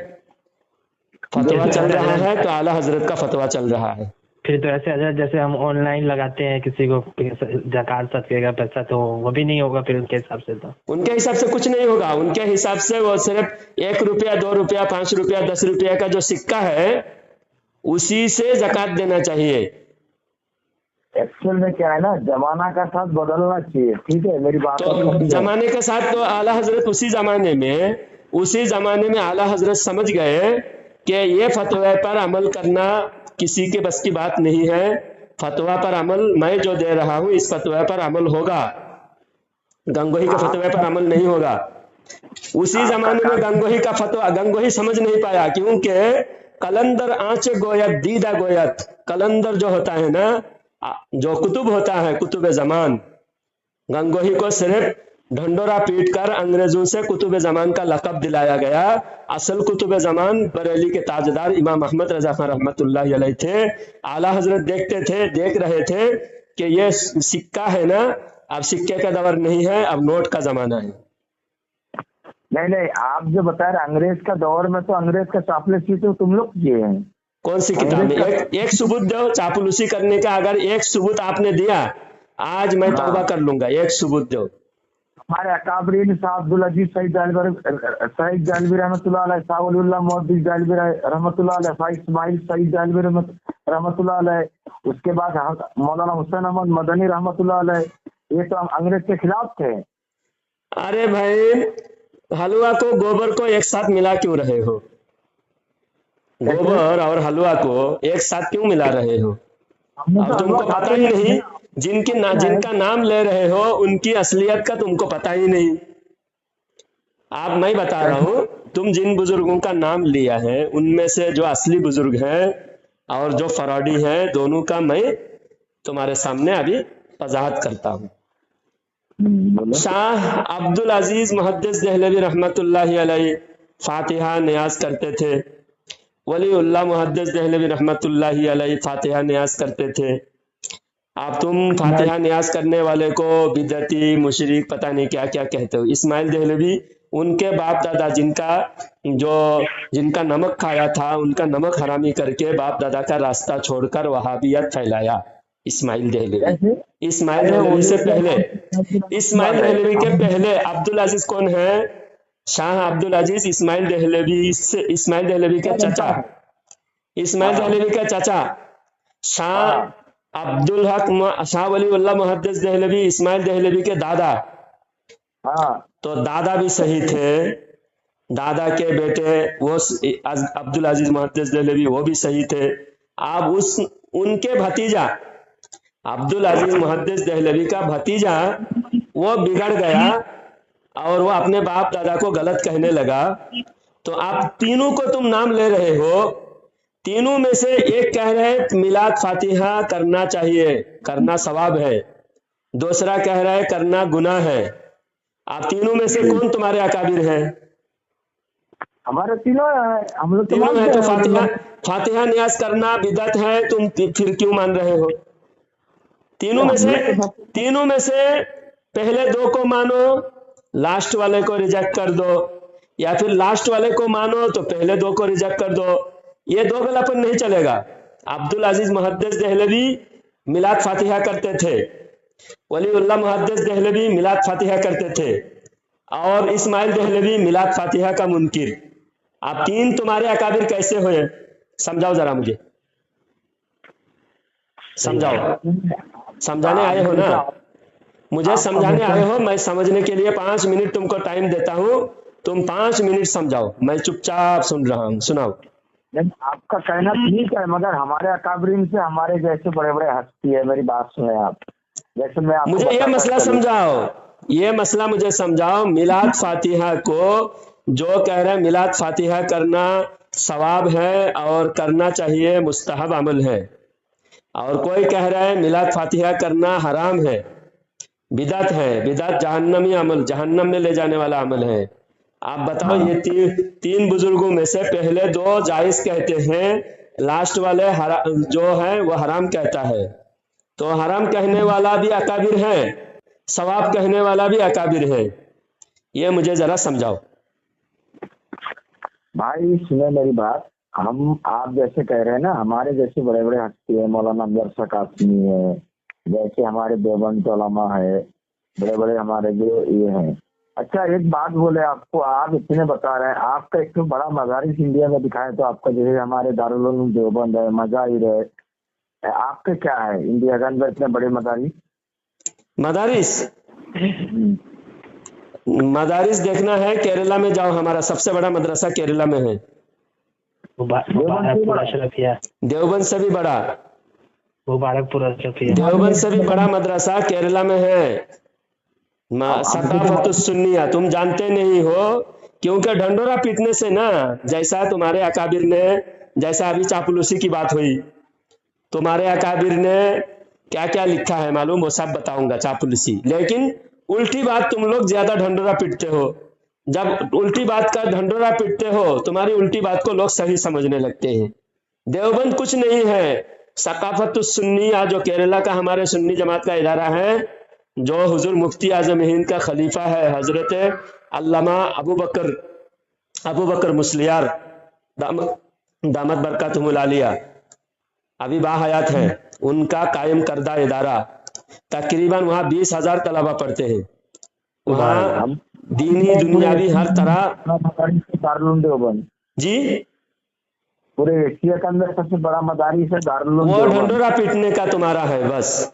फतवा चल रहा है तो आला हजरत का फतवा चल रहा है। फिर तो ऐसे हजरत जैसे हम ऑनलाइन लगाते हैं किसी को ज़कात सदके का पैसा, तो वो भी नहीं होगा फिर उनके हिसाब से? तो उनके हिसाब से कुछ नहीं होगा। उनके हिसाब से वो सिर्फ 1 रुपया, 2 रुपया, 5 रुपया, 10 रुपया का जो सिक्का है उसी से ज़कात देना चाहिए। एक्चुअल में क्या है ना, जमाना का साथ बदलना चाहिए, ठीक है मेरी बात। तो जमाने के साथ तो आला हजरत उसी जमाने में आला हजरत समझ गए कि ये फतवे पर अमल करना किसी के बस की बात नहीं है। फतवा पर अमल मैं जो दे रहा हूं, इस फतवे पर अमल होगा, गंगोही के फतवे पर अमल नहीं होगा। उसी जमाने में गंगोही का फतवा गंगोही समझ नहीं पाया, क्योंकि कलंदर आंच गोयत दीदा गोयत, कलंदर जो होता है ना, जो कुतुब होता है, कुतुब जमान, गंगोही को सिर्फ ढंडोरा पीट कर अंग्रेजों से कुतुब जमान का लकब दिलाया गया। असल कुतुब जमान बरेली के ताजदार इमाम अहमद रजा खान रहमतुल्लाह अलैह थे। आला हजरत देख रहे थे कि ये सिक्का है ना, अब सिक्के का दौर नहीं है, अब नोट का जमाना है। नहीं, आप जो बता रहे अंग्रेज का दौर में, तो अंग्रेज का चापलूसी तो तुम लोग किए हैं। कौन सी किताब में? एक सबूत दो चापलूसी करने का। अगर एक सबूत आपने दिया, आज मैं तौबा कर लूंगा। एक सबूत दो। हमारे अकाबरीन साहब अब्दुल अजीज सईद जालवी रहमतुल्लाह अलैह, शाह वलीउल्लाह मोहद्दिस जालवी रहमतुल्लाह अलैह, शाह इस्माइल सईद जालवी रहमतुल्लाह अलैह, उसके बाद मौलाना हुसैन अहमद मदनी रहमतुल्लाह अलैह, ये तो हम अंग्रेज के खिलाफ थे। अरे भाई, हलवा को गोबर को एक साथ मिला क्यों रहे हो? गोबर और हलवा को एक साथ क्यों मिला रहे हो? अब तुमको पता ही नहीं, जिनका नाम ले रहे हो उनकी असलियत का तुमको पता ही नहीं। मैं बता रहा हूँ, तुम जिन बुजुर्गों का नाम लिया है उनमें से जो असली बुजुर्ग हैं और जो फराडी हैं, दोनों का मैं तुम्हारे सामने अभी वजाहत करता हूँ। शाह अब्दुल अजीज मुहद्दिस देहलवी रहमतुल्लाह अलैह फातिहा नियाज करते थे। वलीउल्लाह मुहद्दिस देहलवी रहमतुल्लाह अलैह फातिहा नियाज करते थे। आप तुम फातिहा नियाज करने वाले को बिदअती, मुशरिक, पता नहीं क्या क्या कहते हो। इस्माइल देहलवी, उनके बाप दादा जिनका नमक खाया था, उनका नमक हरामी करके बाप दादा का रास्ता छोड़कर वहाबियत फैलाया। इस्माइल देहलवी के पहले अब्दुल अजीज कौन है? शाह अब्दुल अजीज इस्माइल देहलवी के चाचा, इस्माइल देहलवी के चाचा शाह अब्दुल हक, शाह वलीउल्लाह मुहद्दिस देहलवी इस्माइल देहलवी के दादा। तो दादा भी सही थे, दादा के बेटे वो अब्दुल अजीज मुहद्दिस देहलवी, वो भी सही थे। आप उनके भतीजा अब्दुल अजीज मुहद्दिस देहलवी का भतीजा वो बिगड़ गया और वो अपने बाप दादा को गलत कहने लगा। तो आप तीनों को तुम नाम ले रहे हो, तीनों में से एक कह रहे हैं मिलाद फातिहा करना चाहिए, करना सवाब है, दूसरा कह रहा है करना गुनाह है। आप तीनों में से कौन तुम्हारे अकाबिर हैं? हमारे तीनों है, हम लोग तीनों है। तो फातिहा नियाज करना बिदअत है, तुम फिर क्यों मान रहे हो? तीनों में से पहले 2 को मानो, लास्ट वाले को रिजेक्ट कर दो, या फिर लास्ट वाले को मानो तो पहले 2 को रिजेक्ट कर दो। ये 2 गलापन नहीं चलेगा। अब्दुल अजीज मुहद्दिस देहलवी मिलाद फातिहा करते थे, वलीउल्लाह मुहद्दिस देहलवी मिलाद फातिहा करते थे। और इस्माइल दहलवी मिलाद फातिहा का मुनकिर। आप तीन तुम्हारे अकाबिर कैसे हुए, समझाओ जरा मुझे, समझाओ। समझाने आए हो ना, मुझे समझाने आए हो। मैं समझने के लिए 5 मिनट तुमको टाइम देता हूँ, तुम 5 मिनट समझाओ, मैं चुपचाप सुन रहा हूँ, सुनाओ। नहीं, आपका कहना ठीक है, मगर हमारे अकाबरीन से हमारे जैसे बड़े बड़े हस्ती है। मेरी बात सुने आप, जैसे मैं आपको मुझे ये मसला समझाओ, ये मसला मुझे समझाओ। मिलाद फातिहा को जो कह रहे हैं मिलाद फातिहा करना सवाब है और करना चाहिए, मुस्तहब अमल है, और कोई कह रहा है मिलाद फातिहा करना हराम है, बिदअत है, बिदअत जहन्नमी अमल, जहन्नम में ले जाने वाला अमल है। आप बताओ, ये तीन बुजुर्गों में से पहले दो जायज कहते हैं, लास्ट वाले जो है वो हराम कहता है। तो हराम कहने वाला भी अकाबिर है, सवाब कहने वाला भी अकाबिर है, ये मुझे जरा समझाओ। भाई सुने मेरी बात, हम आप जैसे कह रहे हैं ना, हमारे जैसे बड़े बड़े हस्ती है, मौलाना अफजल कासमी है, जैसे हमारे देवबंद उलमा है, बड़े बड़े हमारे जो ये हैं। अच्छा एक बात बोले आपको, आप इतने बता रहे हैं, आपका एक तो बड़ा मजारिस इंडिया में दिखाए तो आपका जैसे हमारे दारुल उलूम देवबंद है, मजाहिर है, आपके क्या है इंडिया के अंदर इतने बड़े मदारिस? मदारिस देखना है, केरला में जाओ, हमारा सबसे बड़ा मदरसा केरला में है, देवबंद से भी बड़ा, देवबंद से भी बड़ा मदरसा केरला में है, सकाफतुस सुन्निया। तुम जानते नहीं हो, क्योंकि ढंडोरा पीटने से ना, जैसा तुम्हारे अकाबिर ने, जैसा अभी चापलूसी की बात हुई, तुम्हारे अकाबिर ने क्या क्या लिखा है मालूम, वो सब बताऊंगा, चापलूसी। लेकिन उल्टी बात तुम लोग ज्यादा ढंडोरा पीटते हो, जब उल्टी बात का ढंडोरा पीटते हो, तुम्हारी उल्टी बात को लोग सही समझने लगते हैं। देवबंद कुछ नहीं है, सकाफतुस सुन्निया जो केरला का हमारे सुन्नी जमात का इदारा है, जो हुजूर मुफ्ती आजम हिंद का खलीफा है हजरत अल्लामा अबू बकर मुस्लियार दामत बरकतहुमुल आलिया, अभी बाहयात हैं, उनका कायम करदा इदारा। तकरीबन वहाँ 20,000 तलबा पढ़ते हैं, वहाँ दीनी दुनियावी हर तरह। जी, पूरे एशिया के अंदर सबसे बड़ा मदारिस है दारुल उलूम। वो ढंडोरा पीटने का तुम्हारा है बस।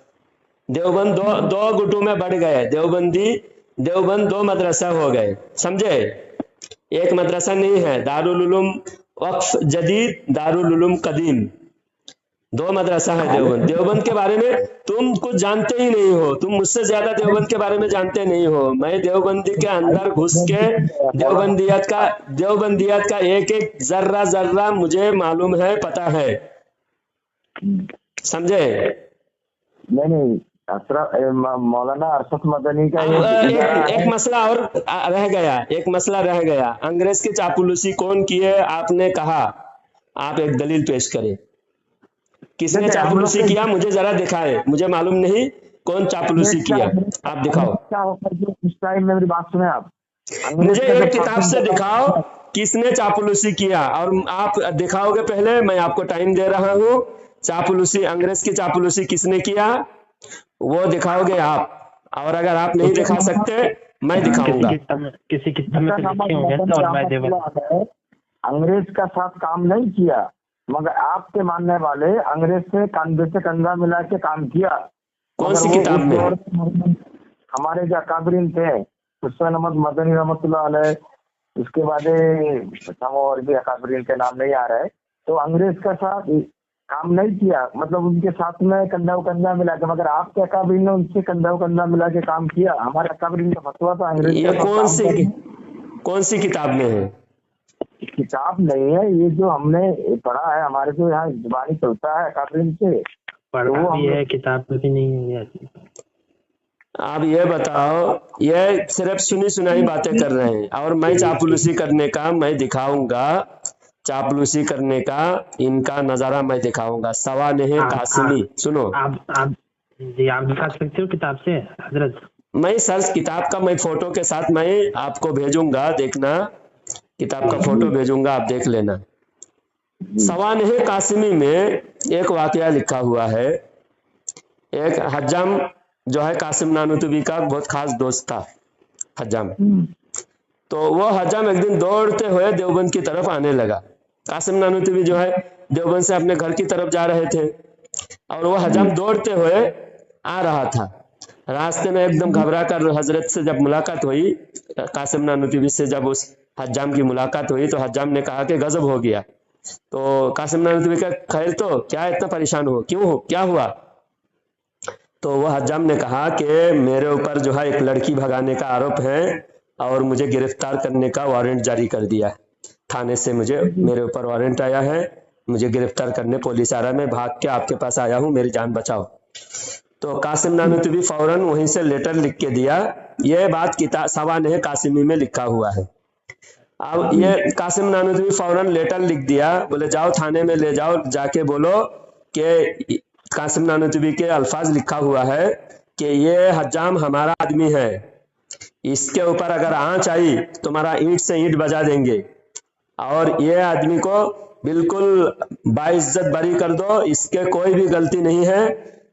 देवबंद दो गुटों में बढ़ गए, देवबंद 2 मदरसा हो गए, समझे? एक मदरसा नहीं है, दारुल उलूम वक्फ जदीद, दारुल उलूम कदीम, 2 मदरसा है देवबंद। देवबंद के बारे में तुम कुछ जानते ही नहीं हो, तुम मुझसे ज्यादा देवबंद के बारे में जानते नहीं हो। मैं देवबंदी के अंदर घुस के देवबंदियत का एक एक जर्रा मुझे मालूम है, पता है, समझे? नहीं, मौलाना अरशद मदनी का एक मसला और रह गया, एक मसला रह गया। अंग्रेज की चापलूसी कौन की है? आपने कहा, आप एक दलील पेश करें, किसने चापलूसी किया? मुझे जरा दिखाए, मुझे मालूम नहीं कौन चापलूसी किया, आप दिखाओ। इस टाइम में मेरी बात सुने आप, मुझे एक किताब से दिखाओ किसने चापलूसी किया, और आप दिखाओगे पहले, मैं आपको टाइम दे रहा हूँ। चापलूसी, अंग्रेज की चापलूसी किसने किया वो दिखाओगे आप, और अगर आप नहीं दिखा सकते मैं दिखाऊंगा। किसी किताब में लिखे होंगे और मैं देवबंद। अंग्रेज का साथ काम नहीं किया, मगर आपके मानने वाले अंग्रेज से कंधे से कंधा मिला के काम किया। कौन सी किताब में? हमारे जो अकाबरीन थे, हुसैन अहमद मदनी रहमतुल्लाह अलैह, उसके बाद और भी अकाबरीन के नाम नहीं आ रहे, तो अंग्रेज का साथ काम नहीं किया, मतलब उनके साथ में कंधा मिला के, मगर आपके अकाबरीन ने उनसे कंधा मिला के काम किया। हमारे अकाबरीन का फतवा तो अंग्रेज। ये कौन सी किताब में है? किताब नहीं है, ये जो हमने पढ़ा है, हमारे जो यहाँ जुबानी चलता है अकाबरीन से, पढ़ा भी है, किताब में भी नहीं है। आप ये बताओ, ये सिर्फ सुनी सुनाई बातें कर रहे हैं, और मैं चापलूसी करने का मैं दिखाऊंगा, चापलूसी करने का इनका नजारा मैं दिखाऊंगा। सवानेह कासिमी, सुनो आप दिखा सकते हो किताब से हजरत? मैं सर्च किताब का मैं फोटो के साथ मैं आपको भेजूंगा, देखना, किताब का फोटो भेजूंगा, आप देख लेना। सवानेह कासिमी में एक वाकया लिखा हुआ है। एक हज्जाम जो है कासिम नानूतुबी का बहुत खास दोस्त था, हज्जाम تو وہ हजाम एक दिन दौड़ते हुए देवबंद की तरफ आने लगा। कासिम नानूतवी जो है देवबंद से अपने घर की तरफ जा रहे थे और वो हजाम दौड़ते हुए आ रहा था। रास्ते में एकदम घबरा कर हजरत से जब मुलाकात हुई, कासिम नानूतवी से जब उस हजाम की मुलाकात हुई तो हजाम ने कहा कि गजब हो गया। तो कासिम नानूतवी का खैर तो क्या इतना परेशान हो, क्यों हो, क्या हुआ? तो वह हजाम ने कहा कि मेरे ऊपर जो है एक लड़की भगाने का आरोप है और मुझे गिरफ्तार करने का वारंट जारी कर दिया है। थाने से मेरे ऊपर वारंट आया है, मुझे गिरफ्तार करने पुलिस आ रहा है, मैं भाग के आपके पास आया हूँ, मेरी जान बचाओ। तो कासिम नानूतवी फौरन वहीं से लेटर लिख के दिया। यह बात किताब सवान कासिमी में लिखा हुआ है। अब ये कासिम नानूतवी फौरन लेटर लिख दिया, बोले जाओ थाने में ले जाओ, जाके बोलो कि कासिम नानूतवी के अल्फाज लिखा हुआ है कि ये हजाम हमारा आदमी है, इसके ऊपर अगर आंच आई तुम्हारा ईंट से ईंट बजा देंगे और ये आदमी को बिल्कुल बाइज्जत बरी कर दो, इसके कोई भी गलती नहीं है,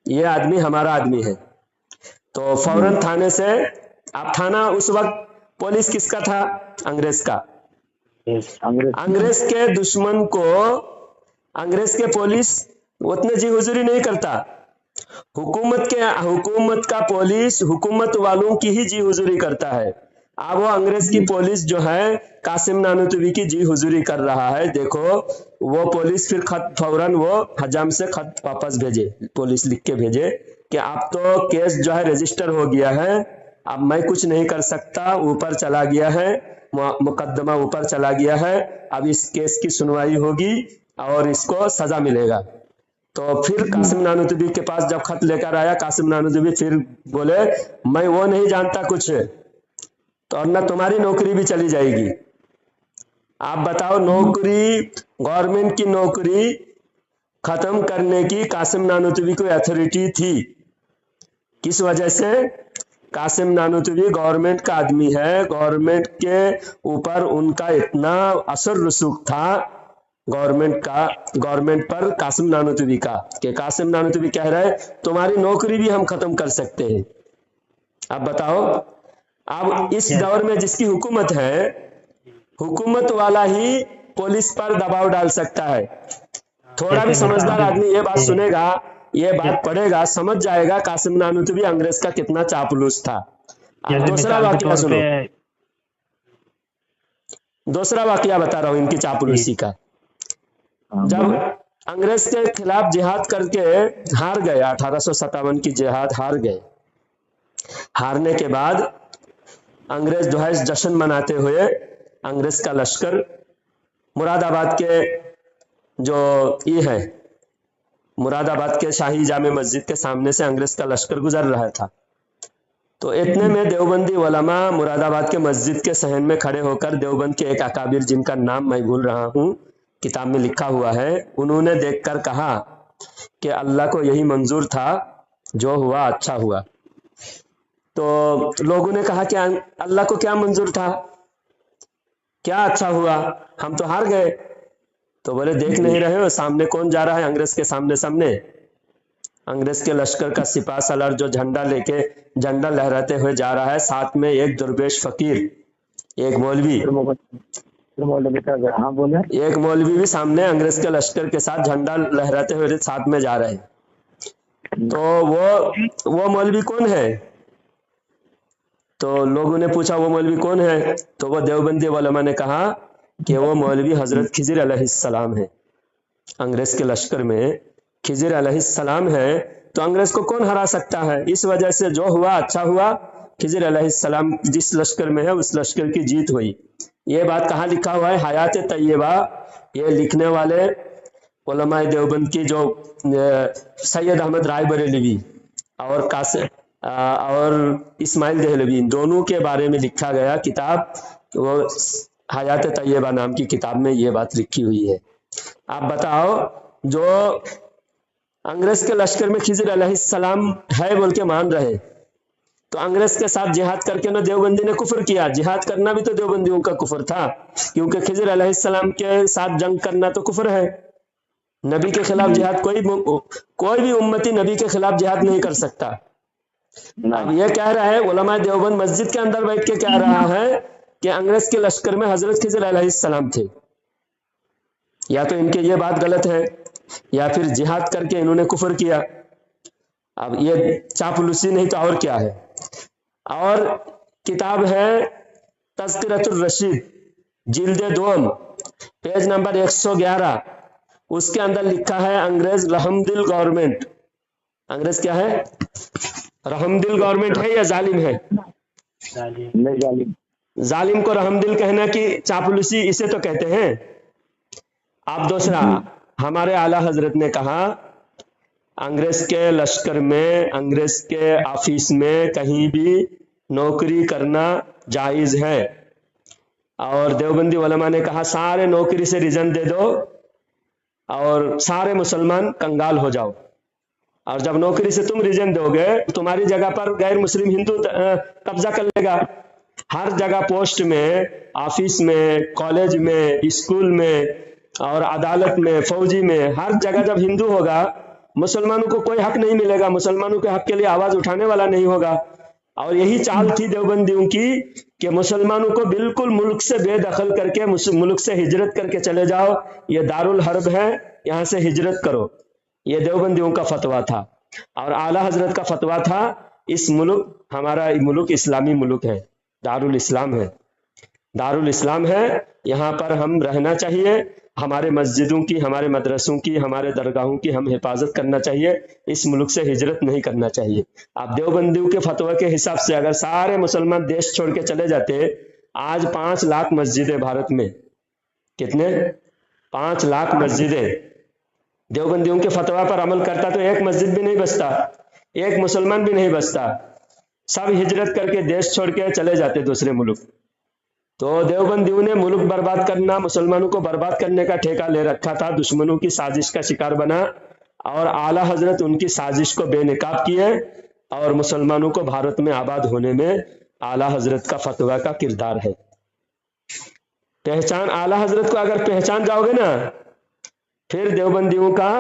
ये आदमी हमारा आदमी है। तो फौरन थाने से, अब थाना उस वक्त पुलिस किसका था? अंग्रेज का। अंग्रेज के दुश्मन को अंग्रेज के पुलिस उतने जी हुजूरी नहीं करता। हुकूमत का पुलिस हुकूमत वालों की ही जी हुजूरी करता है। अब वो अंग्रेज की पुलिस जो है कासिम नानूतवी की जी हुजूरी कर रहा है। देखो वो पुलिस फिर खत फौरन वो हजाम से खत वापस भेजे, पुलिस लिख के भेजे कि अब तो केस जो है रजिस्टर हो गया है, अब मैं कुछ नहीं कर सकता, ऊपर चला गया है, मुकदमा ऊपर चला गया है, अब इस केस की सुनवाई होगी और इसको सजा मिलेगा। तो फिर कासिम नानूतवी के पास जब खत लेकर आया, कासिम नानूतवी फिर बोले मैं वो नहीं जानता कुछ, तो और ना तुम्हारी नौकरी भी चली जाएगी। आप बताओ, नौकरी, गवर्नमेंट की नौकरी खत्म करने की कासिम नानूतवी को अथॉरिटी थी। किस वजह से? कासिम नानूतवी गवर्नमेंट का आदमी है, गवर्नमेंट के ऊपर उनका इतना असर रसूख था गवर्नमेंट पर कासिम नानूतवी का, कि कासिम नानूतवी कह रहे तुम्हारी नौकरी भी हम खत्म कर सकते हैं। अब बताओ, अब इस दौर में जिसकी हुकूमत है, हुकूमत वाला ही पुलिस पर दबाव डाल सकता है। थोड़ा भी समझदार आदमी ये बात सुनेगा, ये बात पढ़ेगा, समझ जाएगा कासिम नानूतवी अंग्रेज का कितना चापलूस था। अब दूसरा वाकया सुनो, दूसरा वाकया बता रहा हूं इनकी चापलूसी का। जब अंग्रेज के खिलाफ जिहाद करके हार गए, 1857 की जिहाद हार गए, हारने के बाद अंग्रेज जो है जश्न मनाते हुए अंग्रेज का लश्कर मुरादाबाद के जो ये है, मुरादाबाद के शाही जामे मस्जिद के सामने से अंग्रेज का लश्कर गुजर रहा था। तो इतने में देवबंदी उलमा मुरादाबाद के मस्जिद के सहन में खड़े होकर देवबंद के एक अकाबिर, जिनका नाम मैं भूल रहा हूँ, किताब में लिखा हुआ है, उन्होंने देखकर कहा कि अल्लाह को यही मंजूर था, जो हुआ अच्छा हुआ। तो लोगों ने कहा कि अल्लाह को क्या मंजूर था, क्या अच्छा हुआ, हम तो हार गए। तो बोले देख नहीं रहे हो सामने कौन जा रहा है? अंग्रेज के सामने अंग्रेज के लश्कर का सिपाह सालार जो झंडा लेके, झंडा लहराते हुए जा रहा है, साथ में एक दुर्बेश फकीर, एक मौलवी, हाँ बोले, एक मौलवी भी सामने अंग्रेज के लश्कर के साथ झंडा लहराते हुए साथ में जा रहे हैं। तो वो मौलवी कौन है? तो लोगों ने पूछा वो मौलवी कौन है? तो वो देवबंदी उलमा ने कहा कि वो मौलवी हजरत खिज़िर अलैहिस्सलाम है। अंग्रेज के लश्कर में खिज़िर अलैहिस्सलाम है, तो अंग्रेज को कौन हरा सकता है? इस वजह से जो हुआ अच्छा हुआ, खिज़िर अलैहिस्सलाम जिस लश्कर में है उस लश्कर की जीत हुई। ये बात कहाँ लिखा हुआ है? हयात तैयबा। ये लिखने वाले उलमा देवबंद की जो सैयद अहमद राय बरेलवी और इस्माइल देहलवी, दोनों के बारे में लिखा गया किताब, वो हयात तैयबा नाम की किताब में ये बात लिखी हुई है। आप बताओ, जो अंग्रेज के लश्कर में खिज़िर अलैहिस्सलाम है बोल के मान रहे, तो अंग्रेज के साथ जिहाद करके ना देवबंदी ने कुफर किया। जिहाद करना भी तो देवबंदियों का कुफर था, क्योंकि खिज़िर अलैहिस्सलाम के साथ जंग करना तो कुफर है। नबी के खिलाफ जिहाद कोई भी उम्मती नबी के खिलाफ जिहाद नहीं कर सकता। अब ये कह रहा है, उलमा देवबंद मस्जिद के अंदर बैठ के कह रहा है کہ انگریز کے لشکر میں حضرت خضر علیہ السلام تھے. یا تو ان کے یہ بات غلط ہے یا پھر جہاد کر کے انہوں نے کفر کیا. اب یہ چاپلوسی نہیں تو اور کیا ہے. اور کتاب ہے تذکرۃ الرشید جلد دوم پیج نمبر 111. اس کے اندر لکھا ہے انگریز رحم دل گورنمنٹ. انگریز کیا ہے؟ رحم دل گورنمنٹ ہے یا ظالم ہے؟ ظالم کو رحم دل کہنا کہ چاپلوسی اسے تو کہتے ہیں. اب دوسرا ہمارے اعلیٰ حضرت نے کہا انگریز کے لشکر میں انگریز کے آفس میں کہیں بھی نوکری کرنا جائز ہے. اور دیوبندی علماء نے کہا سارے نوکری سے ریزن دے دو اور سارے مسلمان کنگال ہو جاؤ. اور جب نوکری سے تم ریزن دو گے تمہاری جگہ پر غیر مسلم ہندو قبضہ کر لے گا. ہر جگہ پوسٹ میں، آفس میں، کالج میں، اسکول میں اور عدالت میں، فوجی میں، ہر جگہ جب ہندو ہوگا مسلمانوں کو کوئی حق نہیں ملے گا، مسلمانوں کے حق کے لیے آواز اٹھانے والا نہیں ہوگا. اور یہی چال تھی دیوبندیوں کی کہ مسلمانوں کو بالکل ملک سے بے دخل کر کے ملک سے ہجرت کر کے چلے جاؤ، یہ دارالحرب ہے، یہاں سے ہجرت کرو. یہ دیوبندیوں کا فتویٰ تھا. اور اعلیٰ حضرت کا فتویٰ تھا اس ملک، ہمارا ملک اسلامی ملک ہے، دارالاسلام ہے، دارالاسلام ہے، یہاں پر ہم رہنا چاہیے. ہمارے مسجدوں کی، ہمارے مدرسوں کی، ہمارے درگاہوں کی ہم حفاظت کرنا چاہیے. اس ملک سے ہجرت نہیں کرنا چاہیے. اب دیوبندیوں کے فتویٰ کے حساب سے اگر سارے مسلمان دیش چھوڑ کے چلے جاتے، آج 5 لاکھ مسجدیں بھارت میں، کتنے؟ 5 لاکھ مسجدیں. دیوبندیوں کے فتویٰ پر عمل کرتا تو ایک مسجد بھی نہیں بچتا، ایک مسلمان بھی نہیں بچتا. سب ہجرت کر کے دیش چھوڑ کے چلے جاتے دوسرے ملک. تو دیوبندیوں نے ملک برباد کرنا، مسلمانوں کو برباد کرنے کا ٹھیکہ لے رکھا تھا، دشمنوں کی سازش کا شکار بنا اور اعلیٰ حضرت ان کی سازش کو بے نقاب کیے. اور مسلمانوں کو بھارت میں آباد ہونے میں اعلیٰ حضرت کا فتویٰ کا کردار ہے. پہچان اعلیٰ حضرت کو اگر پہچان جاؤ گے نا، پھر دیوبندیوں کا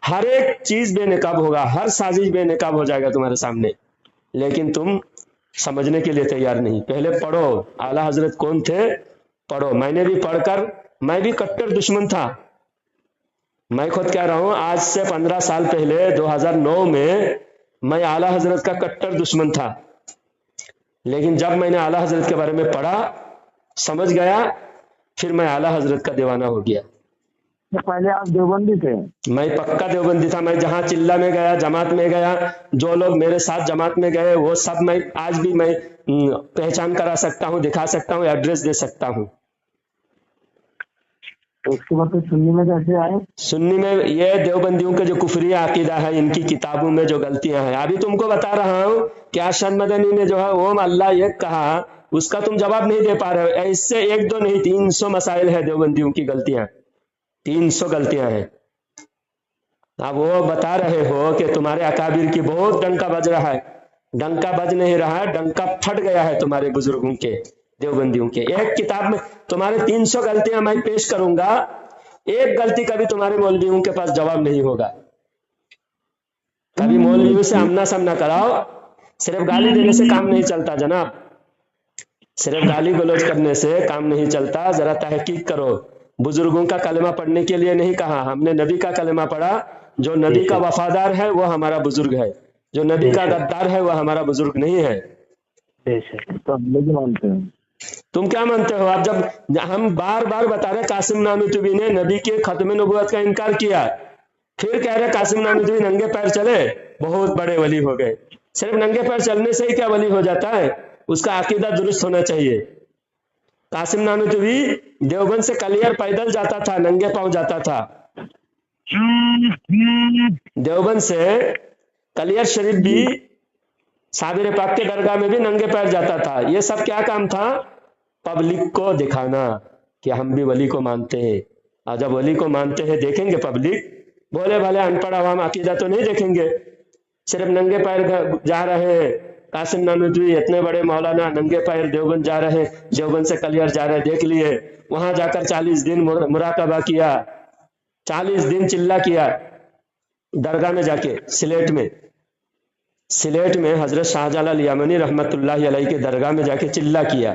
ہر ایک چیز بے نقاب ہوگا، ہر سازش بے نقاب ہو جائے گا تمہارے سامنے. لیکن تم سمجھنے کے لیے تیار نہیں. پہلے پڑھو اعلیٰ حضرت کون تھے، پڑھو. میں نے بھی پڑھ کر، میں بھی کٹر دشمن تھا. میں خود کہہ رہا ہوں آج سے 15 سال پہلے 2009 میں اعلیٰ حضرت کا کٹر دشمن تھا. لیکن جب میں نے اعلیٰ حضرت کے بارے میں پڑھا، سمجھ گیا، پھر میں اعلیٰ حضرت کا دیوانہ ہو گیا. پہلے آپ دیوبندی تھے؟ میں پکا دیوبندی تھا. میں جہاں چلہ میں گیا، جماعت میں گیا، جو لوگ میرے ساتھ جماعت میں گئے وہ سب میں آج بھی میں پہچان کرا سکتا ہوں، دکھا سکتا ہوں، ایڈریس دے سکتا ہوں. تو اس کے بعد سنی میں کیسے آئے؟ سنی میں یہ دیوبندیوں کے جو کفری عقیدہ ہے، ان کی کتابوں میں جو غلطیاں ہیں. ابھی تم کو بتا رہا ہوں کہ ارشد مدنی نے جو ہے اوم اللہ ایک کہا، اس کا تم جواب نہیں دے پا رہے ہو. اس سے 1 2 نہیں 300 مسائل ہے دیوبندیوں کی غلطیاں، 300 غلطیاں ہیں. اب وہ بتا رہے ہو کہ تمہارے اکابر کی بہت ڈنکا بج رہا ہے. ڈنکا بج نہیں رہا ہے، ڈنکا پھٹ گیا ہے تمہارے بزرگوں کے، دیوبندیوں کے. ایک کتاب میں تمہارے 300 غلطیاں میں پیش کروں گا، ایک غلطی کا بھی تمہارے مولویوں کے پاس جواب نہیں ہوگا. کبھی مولویوں سے آمنا سامنا کراؤ. صرف گالی دینے سے کام نہیں چلتا جناب، صرف گالی گلوچ کرنے سے کام نہیں چلتا. ذرا تحقیق کرو. بزرگوں کا کلمہ پڑھنے کے لیے نہیں کہا، ہم نے نبی کا کلمہ پڑھا. جو نبی کا وفادار ہے وہ ہمارا بزرگ ہے، جو نبی کا غدار ہے وہ ہمارا بزرگ نہیں ہے. تم کیا مانتے ہو؟ اب جب ہم بار بار بتا رہے قاسم نانوتوی نے نبی کے ختم نبوت کا انکار کیا، پھر کہہ رہے قاسم نانوتوی ننگے پیر چلے بہت بڑے ولی ہو گئے. صرف ننگے پیر چلنے سے ہی کیا ولی ہو جاتا ہے؟ اس کا عقیدہ درست ہونا چاہیے. قاسم نانوتوی دیوبند سے کلیئر پیدل جاتا تھا، ننگے پاؤں جاتا تھا. دیوبند سے کلیئر شریف بھی، صابر پاک کے درگاہ میں بھی ننگے پیر جاتا تھا. یہ سب کیا کام تھا؟ پبلک کو دکھانا کہ ہم بھی ولی کو مانتے ہیں. اور جب ولی کو مانتے ہیں دیکھیں گے پبلک، بولے بھلے ان پڑھ عوام عقیدہ تو نہیں دیکھیں گے. صرف ننگے پیر جا رہے ہیں. قاسم نانوتوی اتنے بڑے مولانا ننگے پیر دیوبند جا رہے ہیں، دیوبند سے کلیئر جا رہے ہیں، دیکھ لیے. وہاں جا کر 40 دن مراقبہ کیا، 40 دن چلہ کیا درگاہ میں جا کے. سلیٹ میں حضرت شاہ جلال یمنی رحمت اللہ علیہ کے درگاہ میں جا کے چلہ کیا.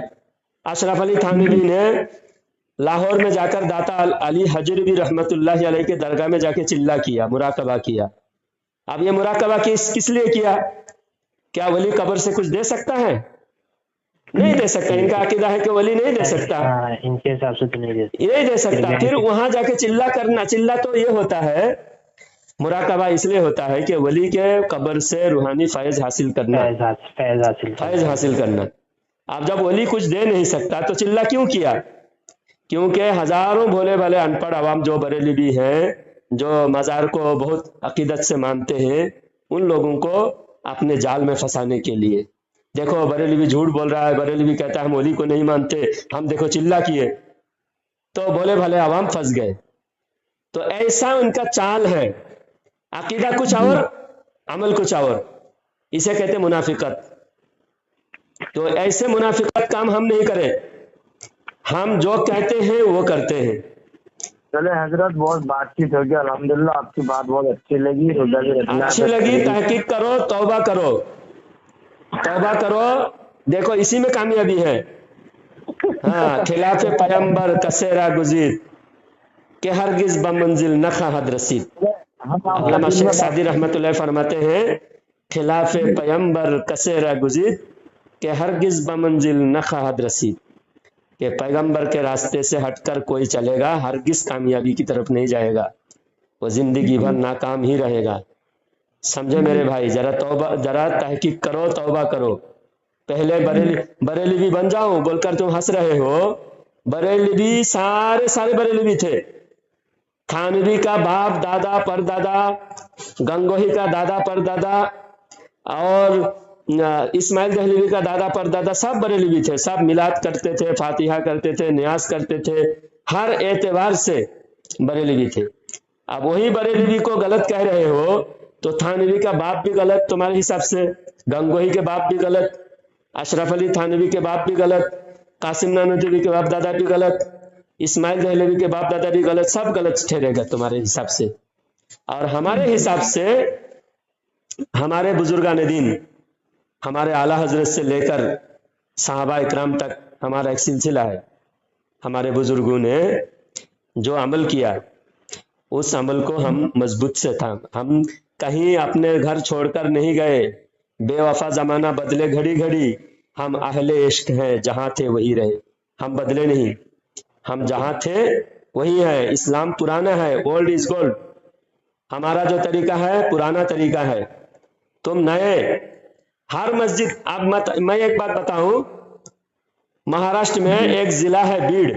अशरफ अली थानवी ने लाहौर में जाकर दाता अली हजरवी रहमतुल्लाह अलैह के दरगाह में जाके चिल्ला किया, मुराकबा किया। अब ये मुराकबा किस लिए किया? क्या वली कब्र से कुछ दे सकता है? नहीं दे सकता। इनका अकीदा है कि वली नहीं दे सकता, इनके हिसाब से तो नहीं दे सकता। फिर वहां जाके चिल्ला करना, चिल्ला तो ये होता है, मुराकबा इसलिए होता है कि वली के कब्र से रूहानी फैज हासिल करना, फैज हासिल करना। अब जब वली कुछ दे नहीं सकता तो चिल्ला क्यों किया? क्योंकि हजारों भोले भाले अनपढ़ आवाम जो बरेलवी हैं, जो मजार को बहुत अकीदत से मानते हैं, उन लोगों को अपने जाल में फंसाने के लिए। देखो बरेलवी झूठ बोल रहा है, बरेलवी कहता है हम वली को नहीं मानते, हम देखो चिल्ला किए, तो भोले भाले आवाम फंस गए। तो ऐसा उनका चाल है, अकीदा कुछ और अमल कुछ और, इसे कहते मुनाफिकत। तो ऐसे मुनाफिकत काम हम नहीं करें, हम जो कहते हैं वो करते हैं। चले हजरत, बहुत बातचीत हो गई, अल्हम्दुलिल्लाह आपकी बात बहुत अच्छी लगी, अच्छी लगी। तहकीक करो, तौबा करो, तौबा करो, देखो इसी में कामयाबी है। हाँ, खिलाफ पैगंबर कसेरा गुजीर के हरगिज बमंजिल नखा हद रसीद। अल्लामा शेख सादी रहमतुल्लाह फरमाते हैं, खिलाफ पैगंबर कसेरा गुजीर के हरगिज बमंजिल नखा हद रसीद, कि पैगंबर के रास्ते से हटकर कोई चलेगा हरगिज कामयाबी की तरफ नहीं जाएगा, वो जिंदगी भर नाकाम ही रहेगा। समझे मेरे भाई? जरा तौबा, जरा तहकीक करो, तौबा करो। पहले बरेलवी बन जाओ बोलकर तुम हंस रहे हो। बरेलवी सारे बरेलवी थे। थानवी का बाप दादा परदादा, गंगोही का दादा परदादा, और इस्माइल दहलवी का दादा परदादा, सब बरेलवी थे। सब मिलाद करते थे, फातिहा करते थे, न्यास करते थे, हर एतबार से बरेलवी थे। अब वही बरेलवी को गलत कह रहे हो तो थानवी का बाप भी गलत तुम्हारे हिसाब से, गंगोही के बाप भी गलत, अशरफ अली थानवी के बाप भी गलत, कासिम नानोतवी के बाप दादा भी गलत, इस्माइल दहलवी के बाप दादा भी गलत, सब गलत ठहरेगा तुम्हारे हिसाब से। और हमारे हिसाब से हमारे बुजुर्गान दीन, हमारे आला हजरत से लेकर साहबा इकराम तक हमारा एक सिलसिला है। हमारे बुजुर्गों ने जो अमल किया उस अमल को हम मजबूत से था। हम कहीं अपने घर छोड़कर नहीं गए, बेवफा जमाना बदले घड़ी घड़ी, हम अहले इश्क हैं, जहां थे वही रहे। हम बदले नहीं, हम जहां थे वही है। इस्लाम पुराना है, ओल्ड इज गोल्ड। हमारा जो तरीका है पुराना तरीका है, तुम नए। हर मस्जिद, अब मैं एक बात बताऊं, महाराष्ट्र में एक जिला है बीड़,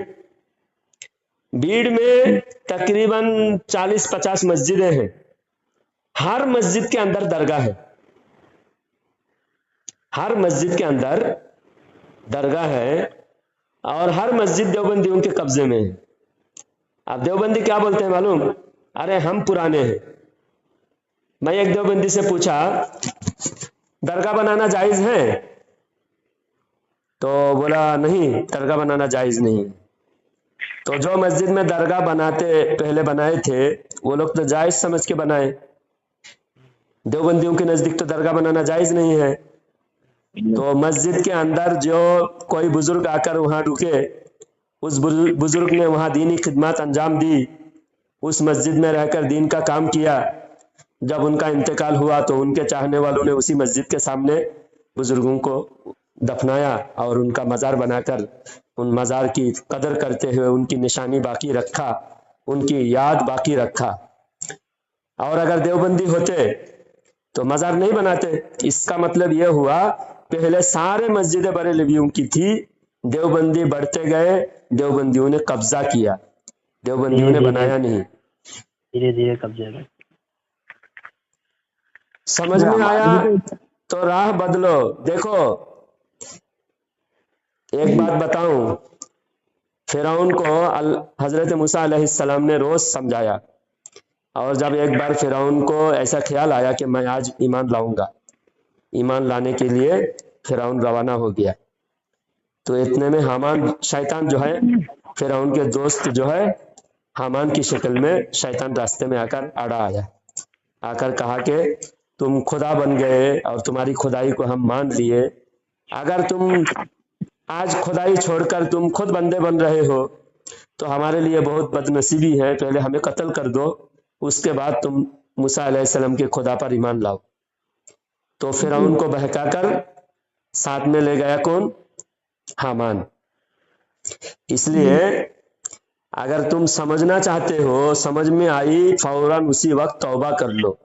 बीड़ में तकरीबन 40-50 मस्जिदें हैं। हर मस्जिद के अंदर दरगाह है, हर मस्जिद के अंदर दरगाह है, और हर मस्जिद देवबंदियों के कब्जे में है। अब देवबंदी क्या बोलते हैं मालूम? अरे हम पुराने हैं। मैं एक देवबंदी से पूछा दरगाह बनाना जायज है? तो बोला नहीं, दरगाह बनाना जायज नहीं। तो जो मस्जिद में दरगाह पहले बनाए थे वो लोग तो जायज समझ के बनाए। देवबंदियों के नजदीक तो दरगाह बनाना जायज नहीं है। तो मस्जिद के अंदर जो कोई बुजुर्ग आकर वहां रुके, उस बुजुर्ग ने वहां दीनी खिदमत अंजाम दी, उस मस्जिद में रहकर दीन का काम किया। जब उनका इंतकाल हुआ तो उनके चाहने वालों ने उसी मस्जिद के सामने बुजुर्गों को दफनाया और उनका मजार बनाकर उन मजार की कदर करते हुए उनकी निशानी बाकी रखा, उनकी याद बाकी रखा। और अगर देवबंदी होते तो मजार नहीं बनाते। इसका मतलब यह हुआ पहले सारे मस्जिदें बरेलवियों की थी, देवबंदी बढ़ते गए, देवबंदियों ने कब्जा किया, देवबंदियों ने बनाया नहीं। धीरे धीरे कब्जे में। समझ में आया? तो राह बदलो। देखो एक बात बताऊं, फिरौन को हजरत मूसा अलैहिस्सलाम ने रोज समझाया, और जब एक बार फिरौन को ऐसा ख्याल आया कि मैं आज ईमान लाऊंगा, ईमान लाने के लिए फिरौन रवाना हो गया। तो इतने में हामान शैतान जो है, फिरौन के दोस्त जो है, हामान की शक्ल में शैतान रास्ते में आकर अड़ा आया, आकर कहा कि तुम खुदा बन गए और तुम्हारी खुदाई को हम मान लिए, अगर तुम आज खुदाई छोड़कर तुम खुद बंदे बन रहे हो तो हमारे लिए बहुत बदनसीबी है, पहले हमें कत्ल कर दो, उसके बाद तुम मूसा अलैहिस्सलाम के खुदा पर ईमान लाओ। तो फिरौन को बहकाकर साथ में ले गया कौन? हामान। इसलिए अगर तुम समझना चाहते हो, समझ में आई, फौरन उसी वक्त तौबा कर लो,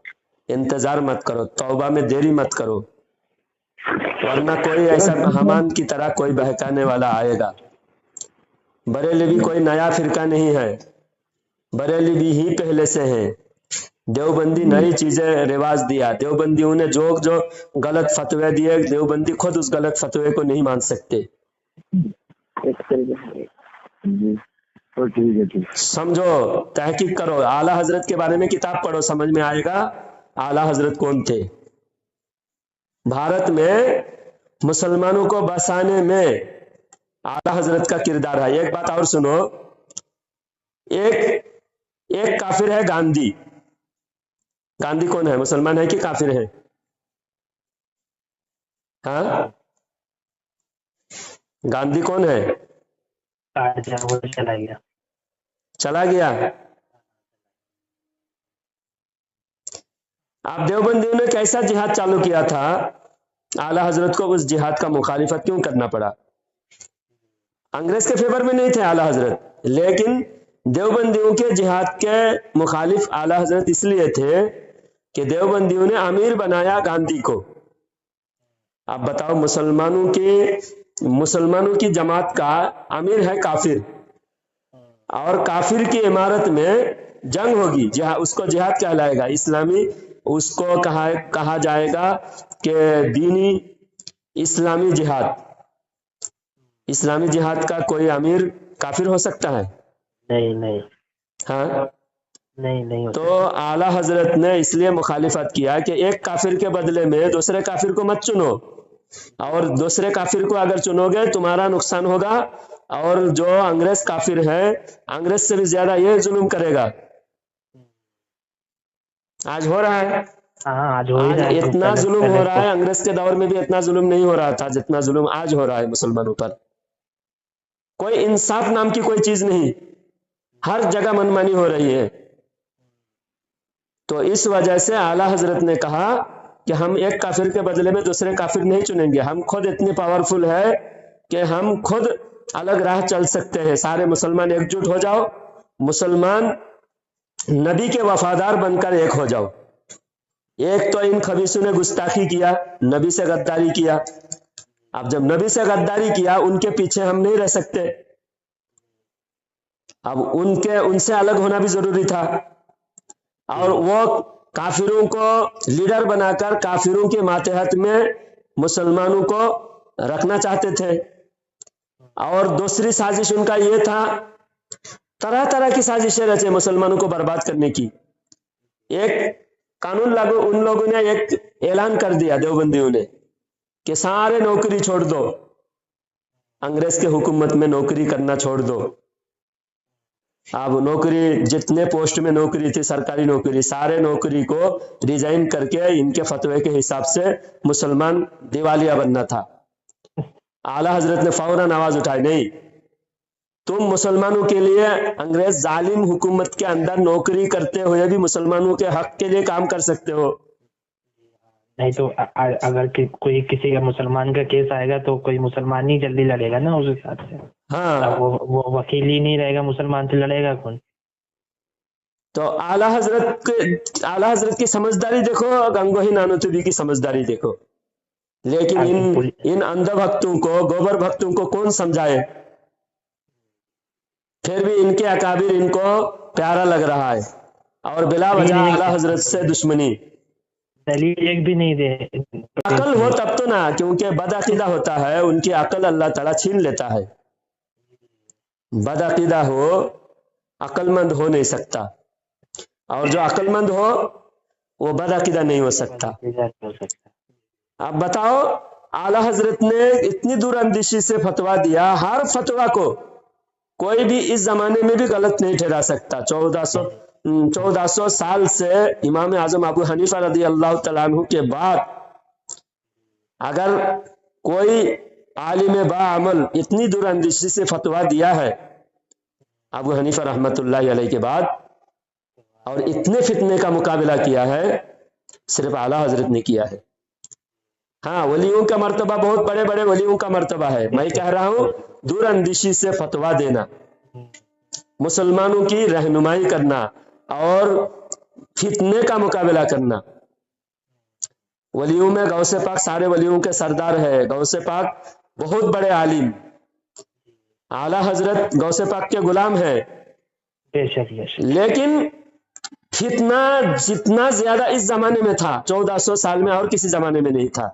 इंतजार मत करो, तौबा में देरी मत करो, वरना कोई ऐसा हामान की तरह कोई बहकाने वाला आएगा। बरेलवी कोई नया फिरका नहीं है, बरेलवी ही पहले से है। देवबंदी नई चीजें रिवाज दिया, देवबंदियों ने जो जो गलत फतवे दिए, देवबंदी खुद उस गलत फतवे को नहीं मान सकते। जी तो ठीक है, ठीक। समझो, तहकीक करो, आला हजरत के बारे में किताब पढ़ो, समझ में आएगा आला हजरत कौन थे। भारत में मुसलमानों को बसाने में आला हजरत का किरदार है। एक बात और सुनो, एक काफिर है गांधी। गांधी कौन है? मुसलमान है कि काफिर है? हाँ, गांधी कौन है? वो चला गया। चला गया। आप देवबंदियों ने कैसा जिहाद चालू किया था, आला हजरत को उस जिहाद का मुखालिफत क्यों करना पड़ा? अंग्रेज के फेवर में नहीं थे आला हजरत, लेकिन देवबंदियों के जिहाद के मुखालिफ आला हजरत इसलिए थे कि देवबंदियों ने अमीर बनाया गांधी को। आप बताओ, मुसलमानों की जमात का अमीर है काफिर, और काफिर की इमारत में जंग होगी, उसको जिहाद कहलाएगा, इस्लामी, उसको कहा जाएगा कि दीनी इस्लामी जिहाद। इस्लामी जिहाद का कोई अमीर काफिर हो सकता है? नहीं। हाँ, नहीं तो आला हजरत ने इसलिए मुखालिफत किया कि एक काफिर के बदले में दूसरे काफिर को मत चुनो, और दूसरे काफिर को अगर चुनोगे तुम्हारा नुकसान होगा, और जो अंग्रेज काफिर है, अंग्रेज से भी ज्यादा ये जुल्म करेगा। आज हो रहा है। हाँ, आज हो ही रहा है। इतना जुल्म हो रहा है, अंग्रेज के दौर में भी इतना जुल्म नहीं हो रहा था जितना जुल्म आज हो रहा है मुसलमानों पर। कोई इंसाफ नाम की कोई चीज नहीं, हर जगह मनमानी हो रही है। तो इस वजह से आला हजरत ने कहा कि हम एक काफिर के बदले में दूसरे काफिर नहीं चुनेंगे, हम खुद इतने पावरफुल है कि हम खुद अलग राह चल सकते हैं। सारे मुसलमान एकजुट हो जाओ, मुसलमान नबी के वफादार बनकर एक हो जाओ। एक तो इन खबीसों ने गुस्ताखी किया, नबी से गद्दारी किया। अब जब नबी से गद्दारी किया, उनके पीछे हम नहीं रह सकते, अब उनसे अलग होना भी जरूरी था। और वो काफिरों को लीडर बनाकर काफिरों के मातहत में मुसलमानों को रखना चाहते थे। और दूसरी साजिश उनका ये था, तरह तरह की साजिशें रचे मुसलमानों को बर्बाद करने की। एक कानून लागू, उन लोगों ने एक ऐलान कर दिया देवबंदियों ने कि सारे नौकरी छोड़ दो, अंग्रेज के हुकूमत में नौकरी करना छोड़ दो। अब नौकरी, जितने पोस्ट में नौकरी थी, सरकारी नौकरी, सारे नौकरी को रिजाइन करके इनके फतवे के हिसाब से मुसलमान दिवालिया बनना था। आला हजरत ने फौरन आवाज उठाई, नहीं, तुम मुसलमानों के लिए अंग्रेज जालिम हुकूमत के अंदर नौकरी करते हुए भी मुसलमानों के हक के लिए काम कर सकते हो। नहीं तो अगर कोई किसी का मुसलमान का केस आएगा तो कोई मुसलमान ही जल्दी लड़ेगा ना उस हिसाब से। हाँ, वो वकील ही नहीं रहेगा मुसलमान, तो लड़ेगा कौन? तो आला हजरत की समझदारी देखो, गंगोही नानोतुबी की समझदारी देखो। लेकिन इन अंध भक्तों को, गोबर भक्तों को कौन समझाए? फिर भी इनके अकाबिर इनको प्यारा लग रहा है, और बिला वजह आला हजरत से दुश्मनी। दलील एक भी नहीं दे। अकल हो तब तो ना, क्योंकि बदअकीदा होता है, उनकी अकल अल्लाह ताला छीन लेता है। बदअकीदा हो, अकलमंद हो नहीं सकता, और जो अकलमंद हो वो बदअकीदा नहीं हो सकता। अब बताओ, आला हजरत ने इतनी दूरअंदेशी से फतवा दिया, हर फतवा को कोई भी इस जमाने में भी गलत नहीं ठहरा सकता। 1400 साल से इमाम आजम अबू हनीफा रदी अल्लाह तआला अन्हु के बाद अगर कोई आलिम बाअमल इतनी दूरअंदेशी से फतवा दिया है अबू हनीफा रहमतुल्लाह अलैह के बाद, और इतने फितने का मुकाबला किया है सिर्फ आला हजरत ने किया है। हाँ, वलियों का मर्तबा बहुत बड़े बड़े वलियों का मर्तबा है, मैं कह रहा हूं दूरअंदेशी से फतवा देना, मुसलमानों की रहनुमाई करना और फितने का मुकाबला करना। वलियों में गौसे पाक सारे वलियों के सरदार है, गौसे पाक बहुत बड़े आलिम, आला हजरत गौसे पाक के गुलाम है, बेशक बेशक। लेकिन फितना जितना ज्यादा इस जमाने में था 1400 साल में और किसी जमाने में नहीं था।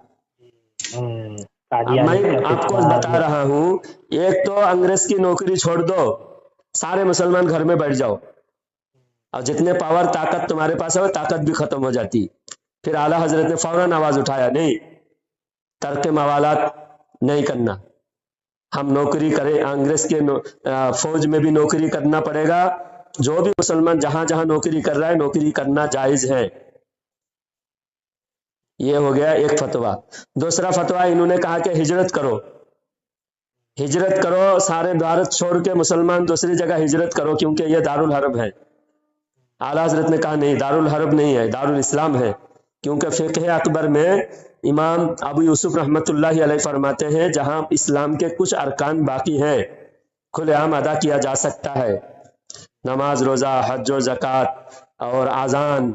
मैं आपको बता रहा हूं, एक तो अंग्रेज की नौकरी छोड़ दो, सारे मुसलमान घर में बैठ जाओ और जितने पावर ताकत तुम्हारे पास है वो ताकत भी खत्म हो जाती। फिर आला हजरत ने फौरन आवाज उठाया, नहीं, तर्क मवालात नहीं करना, हम नौकरी करें, अंग्रेज के फौज में भी नौकरी करना पड़ेगा, जो भी मुसलमान जहां जहां नौकरी कर रहा है नौकरी करना जायज है। ये हो गया एक फतवा। दूसरा फतवा इन्होंने कहा कि हिजरत करो, हिजरत करो, सारे भारत छोड़ के मुसलमान दूसरी जगह हिजरत करो क्योंकि ये दारुल हरब है। आला हजरत ने कहा नहीं, दारुल हरब नहीं है, दारुल इस्लाम है, क्योंकि फिक़ह अकबर में इमाम अबू यूसुफ रहमतुल्लाह अलैह फरमाते हैं जहां इस्लाम के कुछ अरकान बाकी हैं खुलेआम अदा किया जा सकता है, नमाज, रोजा, हज और ज़कात और आज़ान,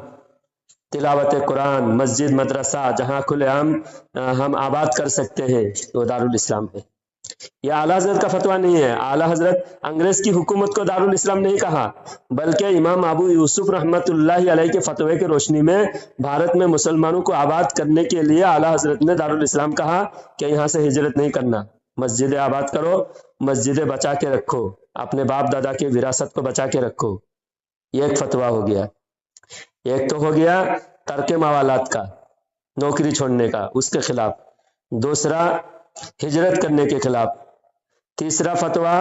तिलावत कुरान, मस्जिद, मदरसा, जहां खुलेआम हम आबाद कर सकते हैं, वो दारुल इस्लाम है। ये आला हजरत का फतवा नहीं है। आला हजरत अंग्रेज की हुकूमत को दारुल इस्लाम नहीं कहा, बल्कि इमाम अबू यूसुफ रहमतुल्लाह अलैह के फतवे की रोशनी में भारत में मुसलमानों को आबाद करने के लिए आला हजरत ने दारुल इस्लाम कहा कि यहाँ से हिजरत नहीं करना, मस्जिदें आबाद करो, मस्जिदें बचा के रखो, अपने बाप दादा की विरासत को बचा के रखो। ये एक फतवा हो गया। एक तो हो गया तर्क मवालात का, नौकरी छोड़ने का, उसके खिलाफ। दूसरा हिजरत करने के खिलाफ। तीसरा फतवा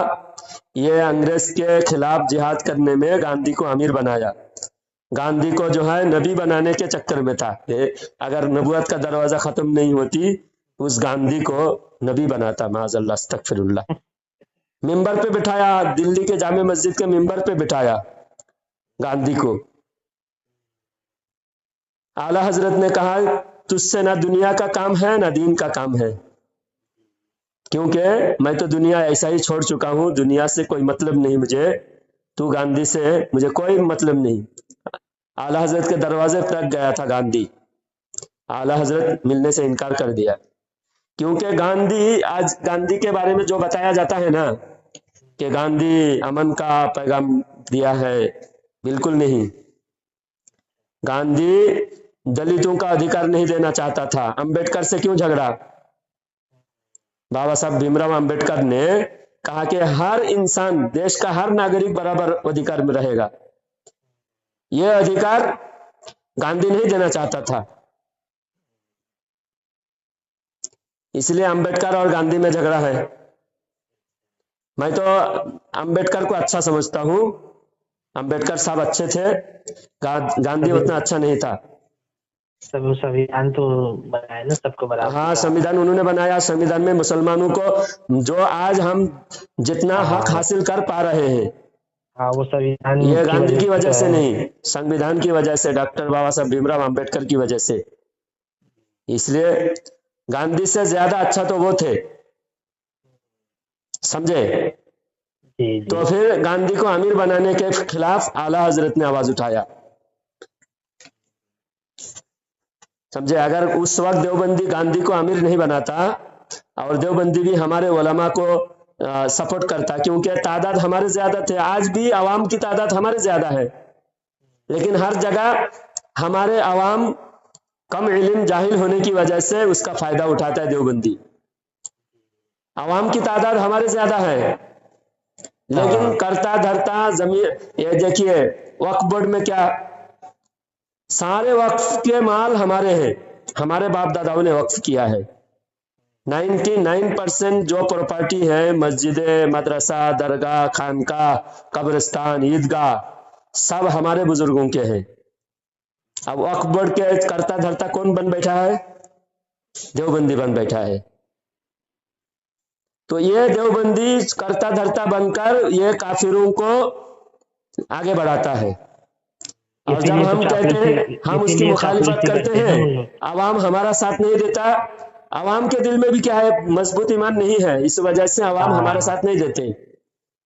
ये अंग्रेज के खिलाफ जिहाद करने में गांधी को अमीर बनाया। गांधी को जो है नबी बनाने के चक्कर में था, अगर नबूवत का दरवाजा खत्म नहीं होती उस गांधी को नबी बनाता, माज़अल्लाह अस्तगफिरुल्लाह। मिंबर पे बिठाया, दिल्ली के जामे मस्जिद के मिंबर पे बिठाया गांधी को। आला हजरत ने कहा तुझसे ना दुनिया का काम है ना दीन का काम है, क्योंकि मैं तो दुनिया ऐसा ही छोड़ चुका हूं, दुनिया से कोई मतलब नहीं मुझे, तू गांधी से मुझे कोई मतलब नहीं। आला हजरत के दरवाजे तक गया था गांधी, आला हजरत मिलने से इनकार कर दिया, क्योंकि गांधी, आज गांधी के बारे में जो बताया जाता है ना कि गांधी अमन का पैगाम दिया है, बिल्कुल नहीं। गांधी दलितों का अधिकार नहीं देना चाहता था। अंबेडकर से क्यों झगड़ा? बाबा साहब भीमराव अंबेडकर ने कहा कि हर इंसान, देश का हर नागरिक बराबर अधिकार में रहेगा। यह अधिकार गांधी नहीं देना चाहता था, इसलिए अंबेडकर और गांधी में झगड़ा है। मैं तो अंबेडकर को अच्छा समझता हूं, अंबेडकर साहब अच्छे थे, गांधी उतना अच्छा नहीं था। सब संविधान तो बनाया ना सबको बराबर। हाँ, संविधान उन्होंने बनाया। संविधान में मुसलमानों को जो आज हम जितना हक हासिल कर पा रहे हैं, हाँ, वो संविधान ये गांधी की वजह से नहीं, संविधान की वजह से, डॉक्टर बाबा साहब भीमराव अंबेडकर की वजह से। इसलिए गांधी से ज्यादा अच्छा तो वो थे, समझे? जी, जी। तो फिर गांधी को अमीर बनाने के खिलाफ आला हजरत ने आवाज उठाया, समझे? अगर उस वक्त देवबंदी गांधी को अमीर नहीं बनाता, और देवबंदी भी हमारे उलमा को सपोर्ट करता, क्योंकि तादाद हमारे ज्यादा थे, आज भी अवाम की तादाद हमारे ज्यादा है, लेकिन हर जगह हमारे अवाम कम इल्म जाहिल होने की वजह से उसका फायदा उठाता है देवबंदी। अवाम की तादाद हमारे ज्यादा है, लेकिन करता धरता जमीन, ये देखिए वक्फ बोर्ड में क्या, सारे वक्फ के माल हमारे हैं, हमारे बाप दादाओं ने वक्फ किया है। 99% जो प्रॉपर्टी है, मस्जिदें, मदरसा, दरगाह, खानका, कब्रिस्तान, ईदगाह, सब हमारे बुजुर्गों के हैं। अब वक्फ बोर्ड के करता धरता कौन बन बैठा है? देवबंदी बन बैठा है। تو یہ دیوبندی کرتا دھرتا بنकर یہ کافروں کو آگے بڑھاتا ہے، اور اسی جب لیے تو ہم کہتے ہیں چاپلوسی، ہم اس اسی کی لیے مخالفت چاپلوسی کرتے کرتے ہیں وہ ہیں، لوگ۔ عوام ہمارا ساتھ نہیں دیتا، عوام کے دل میں بھی کیا ہے، مضبوط ایمان نہیں ہے، اس وجہ سے عوام ہمارے ہاں ساتھ نہیں دیتے۔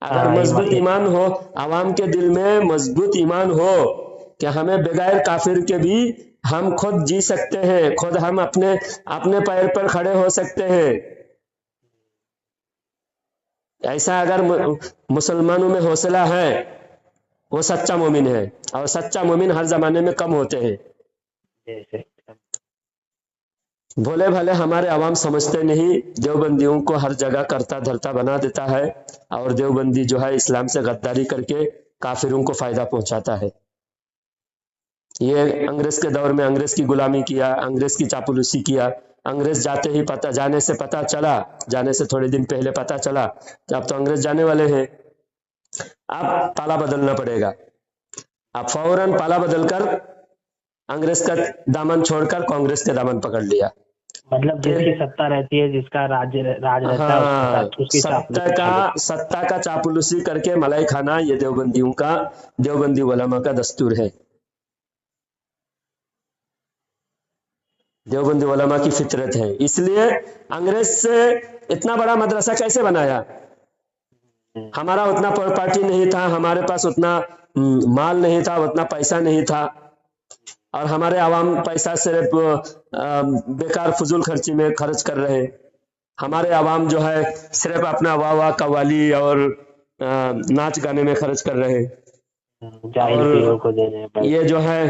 اگر ہاں، مضبوط ایمان ہو، عوام کے دل میں مضبوط ایمان ہو کہ ہمیں بغیر کافر کے بھی ہم خود جی سکتے ہیں، خود ہم اپنے پیر پر کھڑے ہو سکتے ہیں، ایسا اگر مسلمانوں میں حوصلہ ہے، وہ سچا مومن ہے، اور سچا مومن ہر زمانے میں کم ہوتے ہیں۔ جیسے بھولے بھلے ہمارے عوام سمجھتے نہیں، دیوبندیوں کو ہر جگہ کرتا دھرتا بنا دیتا ہے، اور دیوبندی جو ہے اسلام سے غداری کر کے کافروں کو فائدہ پہنچاتا ہے۔ یہ انگریز کے دور میں انگریز کی غلامی کیا، انگریز کی چاپلوسی کیا، انگریز جانے سے پتہ چلا، جانے سے تھوڑے دن پہلے پتہ چلا کہ اب تو انگریز جانے والے ہیں، اب پالا بدلنا پڑے گا، اب فوراً پالا بدل کر انگریز کا دامن چھوڑ کر کانگریس کے دامن پکڑ لیا۔ مطلب جس کی ستا رہتی ہے، جس کا راج رہتا ہے، اس کے ہاں، ساتھ اس کی چاپلوسی ستا کا چاپلوسی کر کے ملائی کھانا، یہ دیوبندی علماء کا دستور ہے، دیوبندی علماء کی فطرت ہے۔ اس لیے انگریز سے اتنا بڑا مدرسہ کیسے بنایا؟ ہمارا اتنا پراپرٹی نہیں تھا، ہمارے پاس اتنا مال نہیں تھا، اتنا پیسہ نہیں تھا، اور ہمارے عوام پیسہ صرف بیکار فضول خرچی میں خرچ کر رہے، ہمارے عوام جو ہے صرف اپنا واہ واہ قوالی اور ناچ گانے میں خرچ کر رہے، جاہل اور پیروں کو دینے پر۔ یہ جو ہے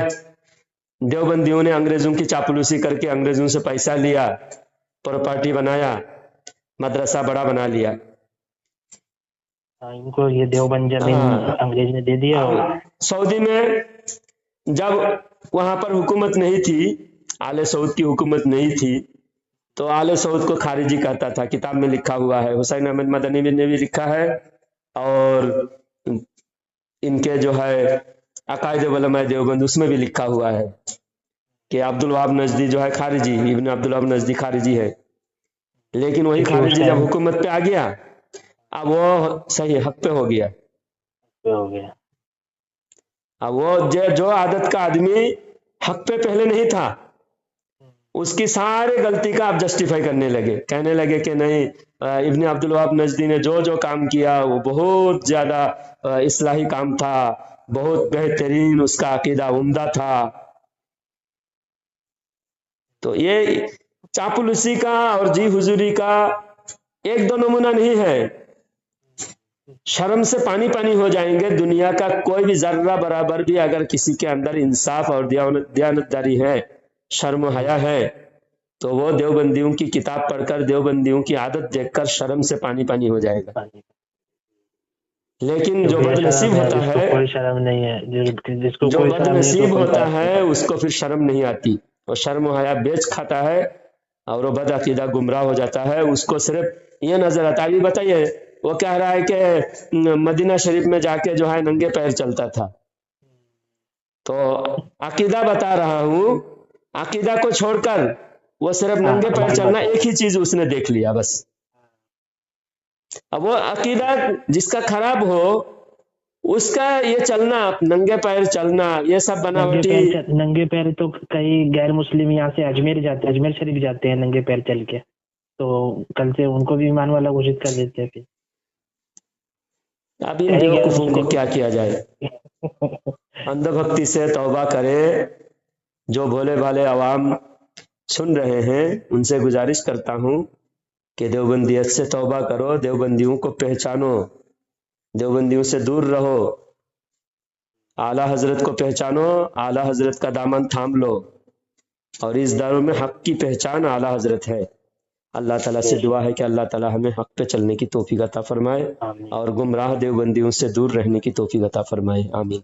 دیوبندیوں نے انگریزوں کی چاپلوسی کر کے انگریزوں سے پیسہ لیا، پراپرٹی بنایا، مدرسہ بڑا بنا لیا۔ ان کو یہ دیوبند زمین انگریز نے دے دیا، اور سعودی میں جب وہاں پر حکومت نہیں تھی، آل سعود کی حکومت نہیں تھی، تو آل سعود کو خارجی کہتا تھا، کتاب میں لکھا ہوا ہے، حسین احمد مدنی نے بھی لکھا ہے، اور ان کے جو ہے عقائد علماء دیوبند اس میں بھی لکھا ہوا ہے کہ عبدالوہاب نجدی جو ہے خارجی، ابن عبدالوہاب نجدی خارجی ہے، لیکن وہی کیونکہ اس خارجی جب ٹائم حکومت پہ آ گیا، اب وہ صحیح حق پہ ہو گیا، ہو گیا۔ اب وہ جو عادت کا آدمی حق پہ پہلے نہیں تھا، اس کی سارے غلطی کا آپ جسٹیفائی کرنے لگے، کہنے لگے کہ نہیں، ابن عبدالوہاب نجدی نے جو کام کیا وہ بہت زیادہ اصلاحی کام تھا، بہت بہترین، اس کا عقیدہ عمدہ تھا۔ تو یہ چاپلوسی کا اور جی حضوری کا ایک دو نمونہ نہیں ہے، شرم سے پانی پانی ہو جائیں گے۔ دنیا کا کوئی بھی ذرہ برابر بھی اگر کسی کے اندر انصاف اور دیانتداری ہے، شرم و حیا ہے، تو وہ دیوبندیوں کی کتاب پڑھ کر، دیوبندیوں کی عادت دیکھ کر شرم سے پانی پانی ہو جائے گا۔ لیکن جو بد نصیب ہوتا ہے، کوئی شرم نہیں ہے، جس کو جو کوئی بد شرم نہیں نصیب تو ہوتا ہے اس کو پھر شرم نہیں آتی، وہ شرم و حیا بیچ کھاتا ہے، اور وہ بد عقیدہ گمراہ ہو جاتا ہے، اس کو صرف یہ نظر آتا ہے۔ ابھی بتائیے، وہ کہہ رہا ہے کہ مدینہ شریف میں جا کے جو ہے ننگے پیر چلتا تھا، تو عقیدہ بتا رہا ہوں، عقیدہ کو چھوڑ کر وہ صرف ننگے پیر چلنا، ایک ہی چیز اس نے دیکھ لیا بس۔ اب وہ عقیدہ جس کا خراب ہو، اس کا یہ چلنا، ننگے پیر چلنا، یہ سب بناوٹی۔ ننگے پیر تو کئی غیر مسلم یہاں سے اجمیر جاتے ہیں، اجمیر شریف جاتے ہیں ننگے پیر چل کے، تو کل سے ان کو بھی ایمان والا گھوشت کر دیتے ہیں۔ اب ان بیوقوفوں کو کیا کیا جائے؟ اندھ بھکتی سے توبہ کرے۔ جو بھولے بھالے عوام سن رہے ہیں، ان سے گزارش کرتا ہوں کہ دیوبندیت سے توبہ کرو، دیوبندیوں کو پہچانو، دیوبندیوں سے دور رہو، اعلیٰ حضرت کو پہچانو، اعلیٰ حضرت کا دامن تھام لو، اور اس دور میں حق کی پہچان اعلیٰ حضرت ہے۔ اللہ تعالیٰ سے دعا ہے کہ اللہ تعالیٰ ہمیں حق پہ چلنے کی توفیق عطا فرمائے، اور گمراہ دیوبندیوں سے دور رہنے کی توفیق عطا فرمائے، آمین۔